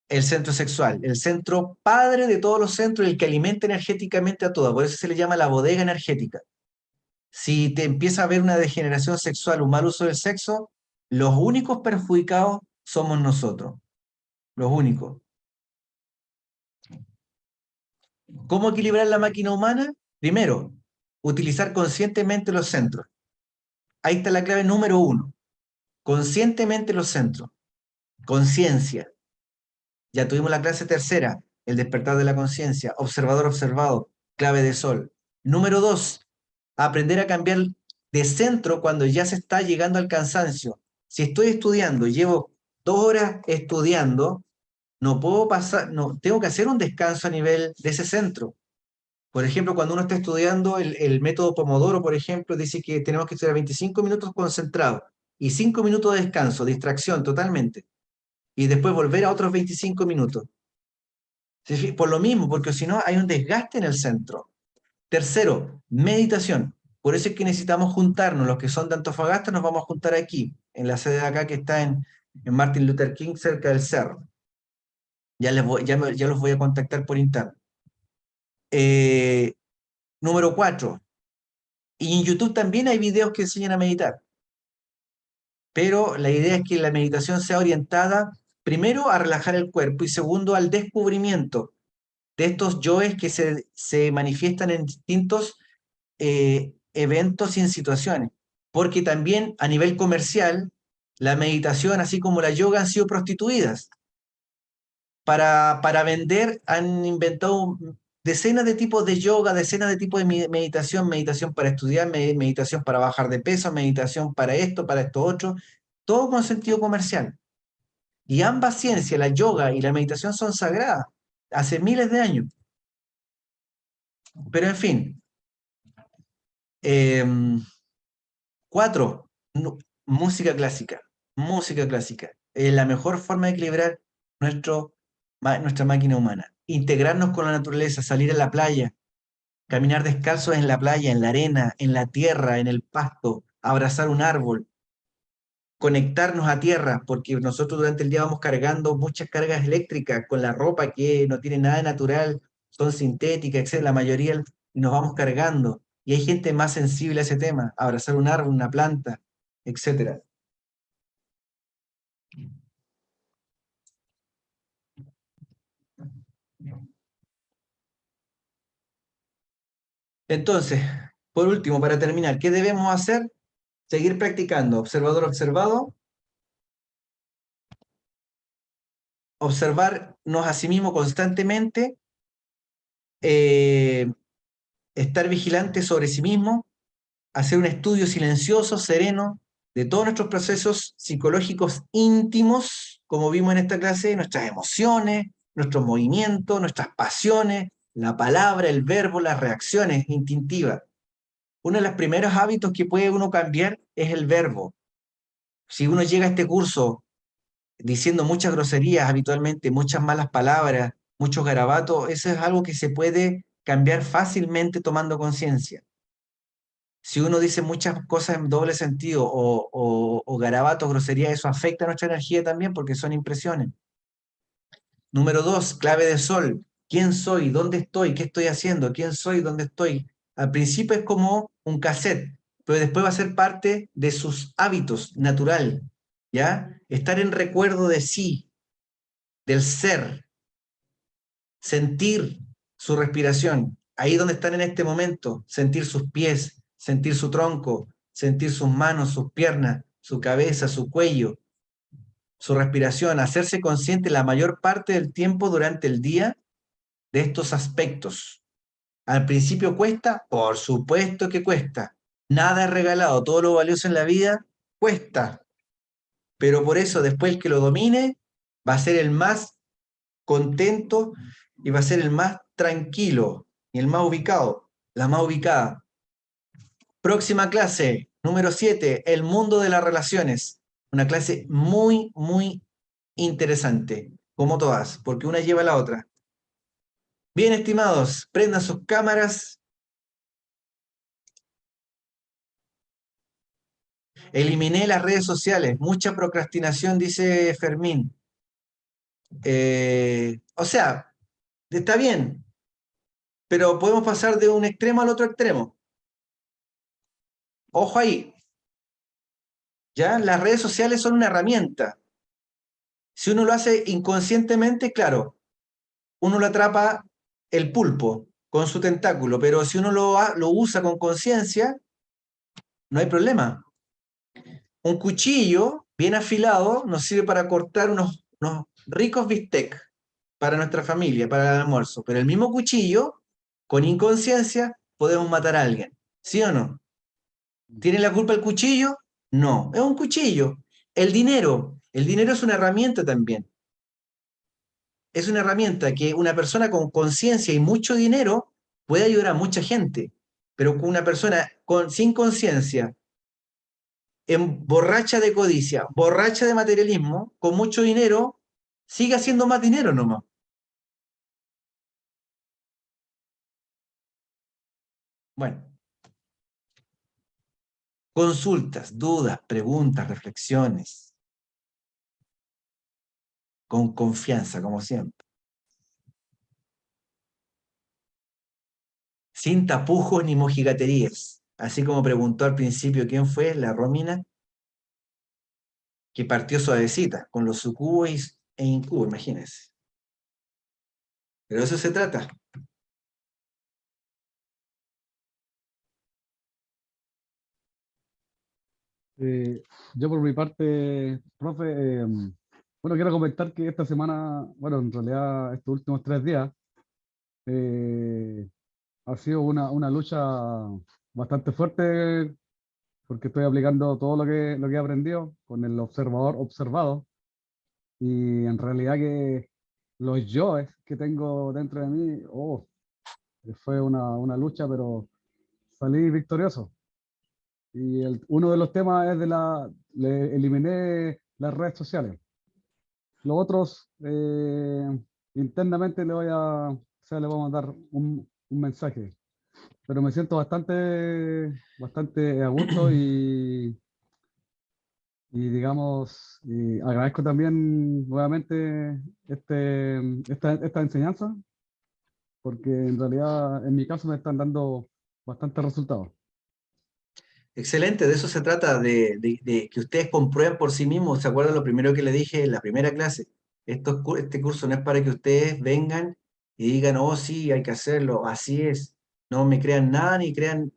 el centro sexual, el centro padre de todos los centros, el que alimenta energéticamente a todo. Por eso se le llama la bodega energética. Si te empieza a haber una degeneración sexual, un mal uso del sexo, los únicos perjudicados somos nosotros. Los únicos. ¿Cómo equilibrar la máquina humana? Primero, utilizar conscientemente los centros. Ahí está la clave número 1. Conscientemente los centros. Conciencia. Ya tuvimos la clase tercera, el despertar de la conciencia. Observador observado, clave de sol. Número 2, aprender a cambiar de centro cuando ya se está llegando al cansancio. Si estoy estudiando, llevo 2 horas estudiando, no puedo pasar, no, tengo que hacer un descanso a nivel de ese centro. Por ejemplo, cuando uno está estudiando el método Pomodoro, por ejemplo, dice que tenemos que estudiar 25 minutos concentrados y 5 minutos de descanso, distracción totalmente. Y después volver a otros 25 minutos. Por lo mismo, porque si no hay un desgaste en el centro. Tercero, meditación. Por eso es que necesitamos juntarnos. Los que son de Antofagasta nos vamos a juntar aquí, en la sede de acá que está en Martin Luther King, cerca del cerro. Ya los voy a contactar por interno. Número 4. Y en YouTube también hay videos que enseñan a meditar. Pero la idea es que la meditación sea orientada, primero, a relajar el cuerpo y segundo, al descubrimiento de estos yoes que se manifiestan en distintos eventos y en situaciones. Porque también a nivel comercial, la meditación, así como la yoga, han sido prostituidas. Para vender han inventado decenas de tipos de yoga, decenas de tipos de meditación, meditación para estudiar, meditación para bajar de peso, meditación para esto otro, todo con sentido comercial. Y ambas ciencias, la yoga y la meditación, son sagradas hace miles de años. Pero en fin, 4, música clásica. Música clásica. Es la mejor forma de equilibrar nuestra máquina humana. Integrarnos con la naturaleza, salir a la playa, caminar descalzos en la playa, en la arena, en la tierra, en el pasto, abrazar un árbol, conectarnos a tierra, porque nosotros durante el día vamos cargando muchas cargas eléctricas con la ropa que no tiene nada de natural, son sintéticas, etc. La mayoría y nos vamos cargando. Y hay gente más sensible a ese tema, abrazar un árbol, una planta, etc. Entonces, por último, para terminar, ¿qué debemos hacer? Seguir practicando, observador observado, observarnos a sí mismo constantemente, eh, estar vigilante sobre sí mismo, hacer un estudio silencioso, sereno, de todos nuestros procesos psicológicos íntimos, como vimos en esta clase, nuestras emociones, nuestros movimientos, nuestras pasiones, la palabra, el verbo, las reacciones instintivas. Uno de los primeros hábitos que puede uno cambiar es el verbo. Si uno llega a este curso diciendo muchas groserías habitualmente, muchas malas palabras, muchos garabatos, eso es algo que se puede cambiar fácilmente tomando conciencia. Si uno dice muchas cosas en doble sentido o garabatos, groserías, eso afecta a nuestra energía también porque son impresiones. Número 2, clave de sol. ¿Quién soy? ¿Dónde estoy? ¿Qué estoy haciendo? ¿Quién soy? ¿Dónde estoy? Al principio es como un cassette, pero después va a ser parte de sus hábitos natural, ¿ya? Estar en recuerdo de sí, del ser, sentir su respiración, ahí donde están en este momento, sentir sus pies, sentir su tronco, sentir sus manos, sus piernas, su cabeza, su cuello, su respiración, hacerse consciente la mayor parte del tiempo durante el día de estos aspectos. Al principio cuesta, por supuesto que cuesta. Nada es regalado, todo lo valioso en la vida cuesta. Pero por eso después el que lo domine va a ser el más contento y va a ser el más tranquilo y el más ubicado, la más ubicada. Próxima clase, número 7, el mundo de las relaciones. Una clase muy, muy interesante, como todas, porque una lleva a la otra. Bien, estimados, prendan sus cámaras. Eliminé las redes sociales, mucha procrastinación, dice Fermín. O sea, está bien, pero podemos pasar de un extremo al otro extremo. Ojo ahí, ¿ya? Las redes sociales son una herramienta. Si uno lo hace inconscientemente, claro, uno lo atrapa el pulpo con su tentáculo, pero si uno lo usa con conciencia, no hay problema. Un cuchillo bien afilado nos sirve para cortar unos ricos bistec para nuestra familia, para el almuerzo, pero el mismo cuchillo, con inconsciencia, podemos matar a alguien. ¿Sí o no? ¿Tiene la culpa el cuchillo? No, es un cuchillo. El dinero es una herramienta también. Es una herramienta que una persona con conciencia y mucho dinero puede ayudar a mucha gente, pero con una persona sin conciencia, borracha de codicia, borracha de materialismo, con mucho dinero, sigue haciendo más dinero nomás. Bueno, consultas, dudas, preguntas, reflexiones, con confianza, como siempre. Sin tapujos ni mojigaterías. Así como preguntó al principio quién fue, la Romina, que partió suavecita, con los sucubos e incubos, imagínense. Pero de eso se trata. Yo por mi parte, profe, bueno, quiero comentar que esta semana, bueno, en realidad estos últimos 3 días, eh, ha sido una lucha bastante fuerte porque estoy aplicando todo lo que he aprendido con el observador observado y en realidad que los yoes que tengo dentro de mí, fue una lucha, pero salí victorioso. Y uno de los temas es le eliminé las redes sociales. Los otros, internamente o sea, le voy a mandar un mensaje. Pero me siento bastante a gusto y digamos, y agradezco también nuevamente esta enseñanza, porque en realidad en mi caso me están dando bastantes resultados. Excelente, de eso se trata, de que ustedes comprueben por sí mismos. ¿Se acuerdan lo primero que le dije en la primera clase? Este curso no es para que ustedes vengan y digan, oh sí, hay que hacerlo, así es. No me crean nada ni crean,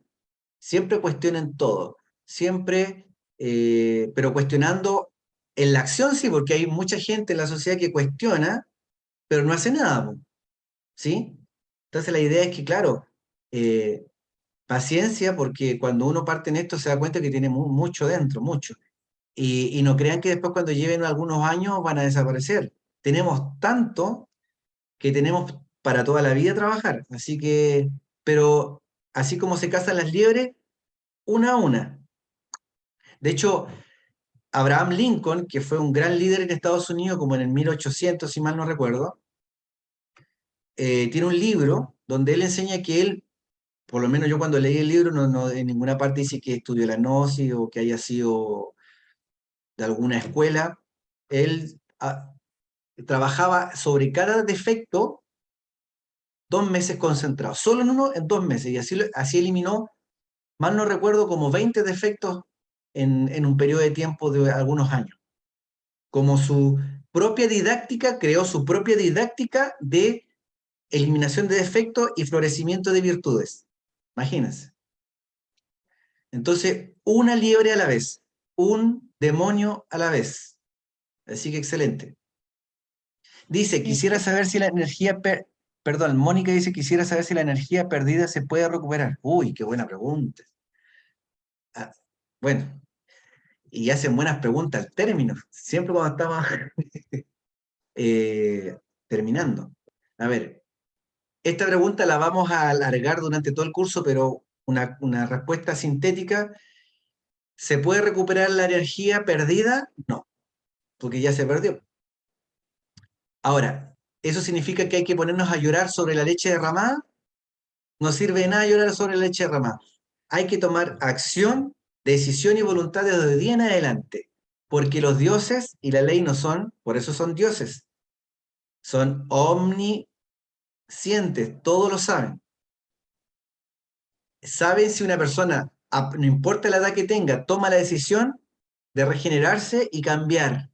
siempre cuestionen todo. Siempre, pero cuestionando en la acción sí, porque hay mucha gente en la sociedad que cuestiona, pero no hace nada, po, ¿sí? Entonces la idea es que, claro, eh, paciencia, porque cuando uno parte en esto se da cuenta que tiene mucho dentro, mucho. Y no crean que después cuando lleven algunos años van a desaparecer. Tenemos tanto que tenemos para toda la vida trabajar. Así que, pero así como se casan las liebres, una a una. De hecho, Abraham Lincoln, que fue un gran líder en Estados Unidos, como en el 1800, si mal no recuerdo, tiene un libro donde él enseña que él, por lo menos yo cuando leí el libro, no en ninguna parte dice que estudió la gnosis o que haya sido de alguna escuela. Él trabajaba sobre cada defecto 2 meses concentrados, solo en uno en 2 meses, y así eliminó, mal no recuerdo, como 20 defectos en un periodo de tiempo de algunos años. Como su propia didáctica, creó su propia didáctica de eliminación de defectos y florecimiento de virtudes. Imagínense. Entonces, una liebre a la vez, un demonio a la vez. Así que excelente. Dice, Sí, quisiera saber si la energía, perdón, Mónica dice, quisiera saber si la energía perdida se puede recuperar. Uy, qué buena pregunta. Ah, bueno, y hacen buenas preguntas al término, siempre cuando estamos eh, terminando. A ver, esta pregunta la vamos a alargar durante todo el curso, pero una respuesta sintética. ¿Se puede recuperar la energía perdida? No, porque ya se perdió. Ahora, ¿eso significa que hay que ponernos a llorar sobre la leche derramada? No sirve de nada llorar sobre la leche derramada. Hay que tomar acción, decisión y voluntad desde hoy día en adelante, porque los dioses y la ley no son, por eso son dioses, son omniscientes, todos lo saben. Saben si una persona, no importa la edad que tenga, toma la decisión de regenerarse y cambiar.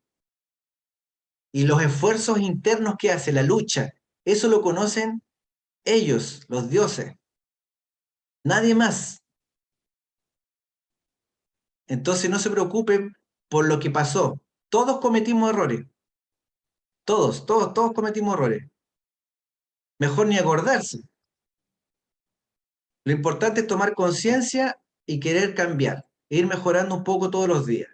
Y los esfuerzos internos que hace, la lucha, eso lo conocen ellos, los dioses, nadie más. Entonces no se preocupen por lo que pasó. Todos cometimos errores. Todos cometimos errores. Mejor ni acordarse. Lo importante es tomar conciencia y querer cambiar, e ir mejorando un poco todos los días.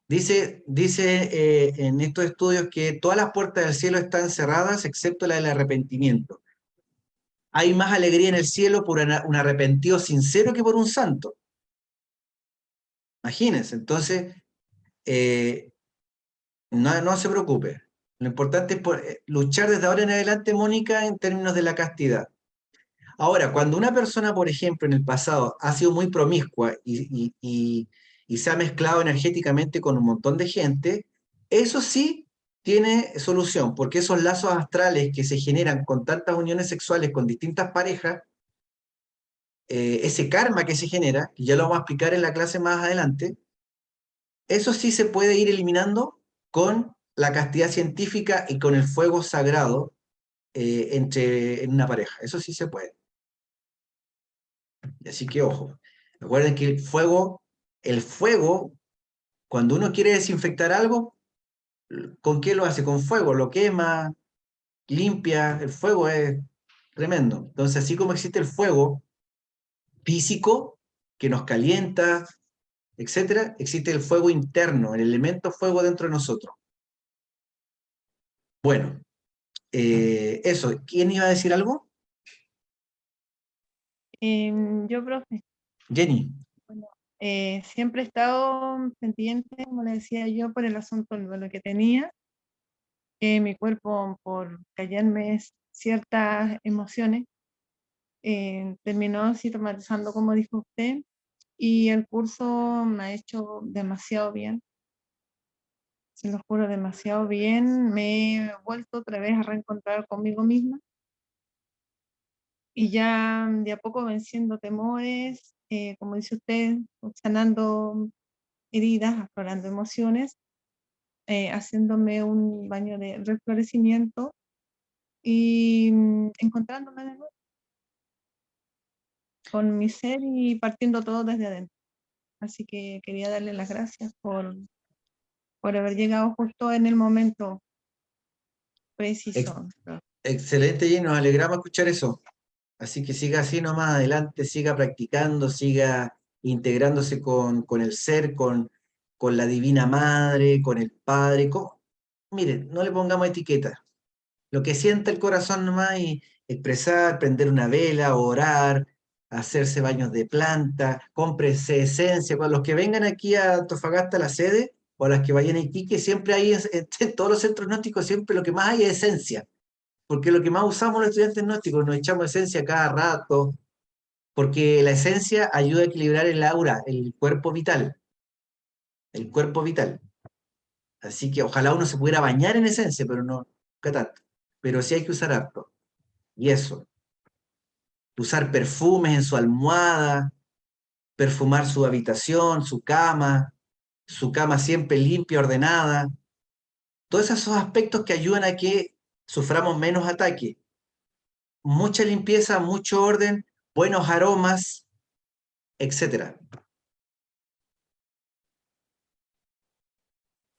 Dice en estos estudios que todas las puertas del cielo están cerradas excepto la del arrepentimiento. Hay más alegría en el cielo por un arrepentido sincero que por un santo. Imagínense, entonces, no se preocupe. Lo importante es luchar desde ahora en adelante, Mónica, en términos de la castidad. Ahora, cuando una persona, por ejemplo, en el pasado ha sido muy promiscua y se ha mezclado energéticamente con un montón de gente, eso sí tiene solución, porque esos lazos astrales que se generan con tantas uniones sexuales con distintas parejas, ese karma que se genera, que ya lo vamos a explicar en la clase más adelante, eso sí se puede ir eliminando con la castidad científica y con el fuego sagrado en una pareja. Eso sí se puede. Así que ojo. Recuerden que el fuego, cuando uno quiere desinfectar algo, ¿con qué lo hace? Con fuego, lo quema, limpia, el fuego es tremendo. Entonces, así como existe el fuego físico que nos calienta, etcétera, existe el fuego interno, el elemento fuego dentro de nosotros. Bueno, eso. ¿Quién iba a decir algo? Yo, profe, Jenny. siempre he estado pendiente, como le decía yo, por el asunto del duelo que tenía. Mi cuerpo, por callarme ciertas emociones, terminó sintomatizando, como dijo usted, y el curso me ha hecho demasiado bien. Se lo juro, demasiado bien. Me he vuelto otra vez a reencontrar conmigo misma. Y ya de a poco venciendo temores, como dice usted, sanando heridas, aflorando emociones, haciéndome un baño de reflorecimiento y encontrándome de nuevo con mi ser y partiendo todo desde adentro. Así que quería darle las gracias por haber llegado justo en el momento preciso. Excelente, Jenny, nos alegramos escuchar eso. Así que siga así nomás adelante, siga practicando, siga integrándose con el ser, con la Divina Madre, con el Padre. Miren, no le pongamos etiquetas. Lo que sienta el corazón nomás y expresar, prender una vela, orar, hacerse baños de planta, cómprense esencia. Para los que vengan aquí a Antofagasta, a la sede, o a las que vayan a Iquique, siempre hay, en todos los centros gnósticos, siempre lo que más hay es esencia. Porque lo que más usamos los estudiantes gnósticos, nos echamos esencia cada rato, porque la esencia ayuda a equilibrar el aura, el cuerpo vital. El cuerpo vital. Así que ojalá uno se pudiera bañar en esencia, pero no, nunca tanto. Pero sí hay que usar harto. Y eso. Usar perfumes en su almohada, perfumar su habitación, su cama siempre limpia, ordenada. Todos esos aspectos que ayudan a que suframos menos ataque. Mucha limpieza, mucho orden, buenos aromas, etcétera.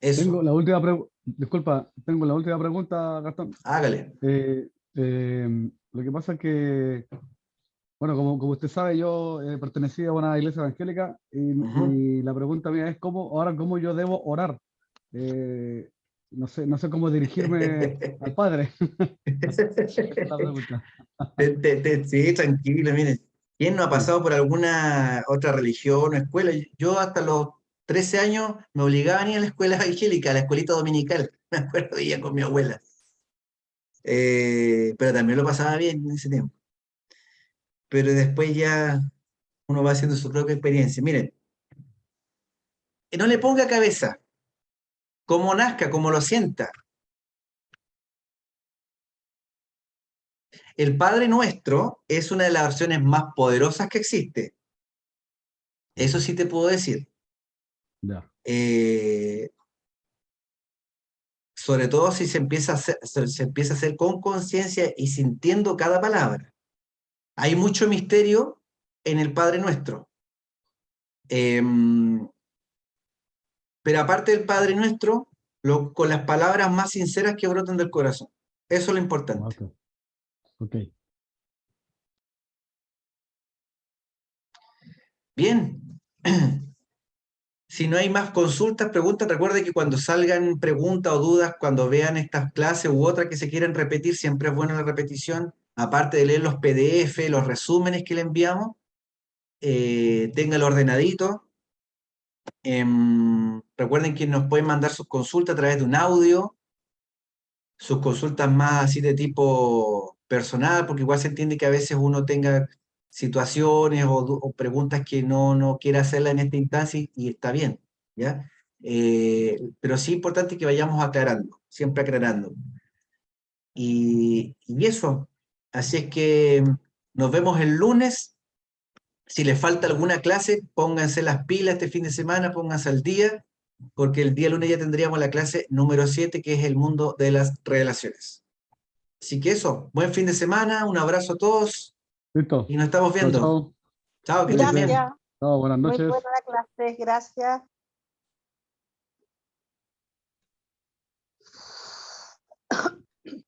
Tengo Eso, la última pregunta, disculpa, tengo la última pregunta, Gastón. hágale. Lo que pasa es que, bueno, como usted sabe, yo pertenecía a una iglesia evangélica y la pregunta mía es cómo yo debo orar. No sé cómo dirigirme al Padre. Esa es la pregunta. Sí, tranquilo, mire. ¿Quién no ha Sí. pasado por alguna otra religión o escuela? Yo hasta los 13 años me obligaban a ir a la escuela evangélica, a la escuelita dominical. Me acuerdo, iba con mi abuela. Pero también lo pasaba bien en ese tiempo. Pero después ya uno va haciendo su propia experiencia. Miren, no le ponga cabeza, como nazca, como lo sienta. El Padre Nuestro es una de las oraciones más poderosas que existe. Eso sí te puedo decir. Ya. Sobre todo si se empieza a hacer con conciencia y sintiendo cada palabra. Hay mucho misterio en el Padre Nuestro. Pero aparte del Padre Nuestro, con las palabras más sinceras que brotan del corazón. Eso es lo importante. Ok. Ok. Bien. Si no hay más consultas, preguntas, recuerde que cuando salgan preguntas o dudas, cuando vean estas clases u otras que se quieran repetir, siempre es buena la repetición, aparte de leer los PDF, los resúmenes que le enviamos, téngalo ordenadito. Recuerden que nos pueden mandar sus consultas a través de un audio, sus consultas más así de tipo personal, porque igual se entiende que a veces uno tenga situaciones o preguntas que no quiere hacerla en esta instancia y está bien, ¿ya? Pero sí es importante que vayamos aclarando, siempre aclarando. Y eso, así es que nos vemos el lunes. Si les falta alguna clase, pónganse las pilas este fin de semana, pónganse al día, porque el día lunes ya tendríamos la clase número 7, que es el mundo de las relaciones. Así que eso, buen fin de semana, un abrazo a todos Listo. y nos estamos Chao, viendo. chao. Chao, que estén Cuídense. bien. Gracias. Chao, buenas Muy noches. buena la clase. Gracias.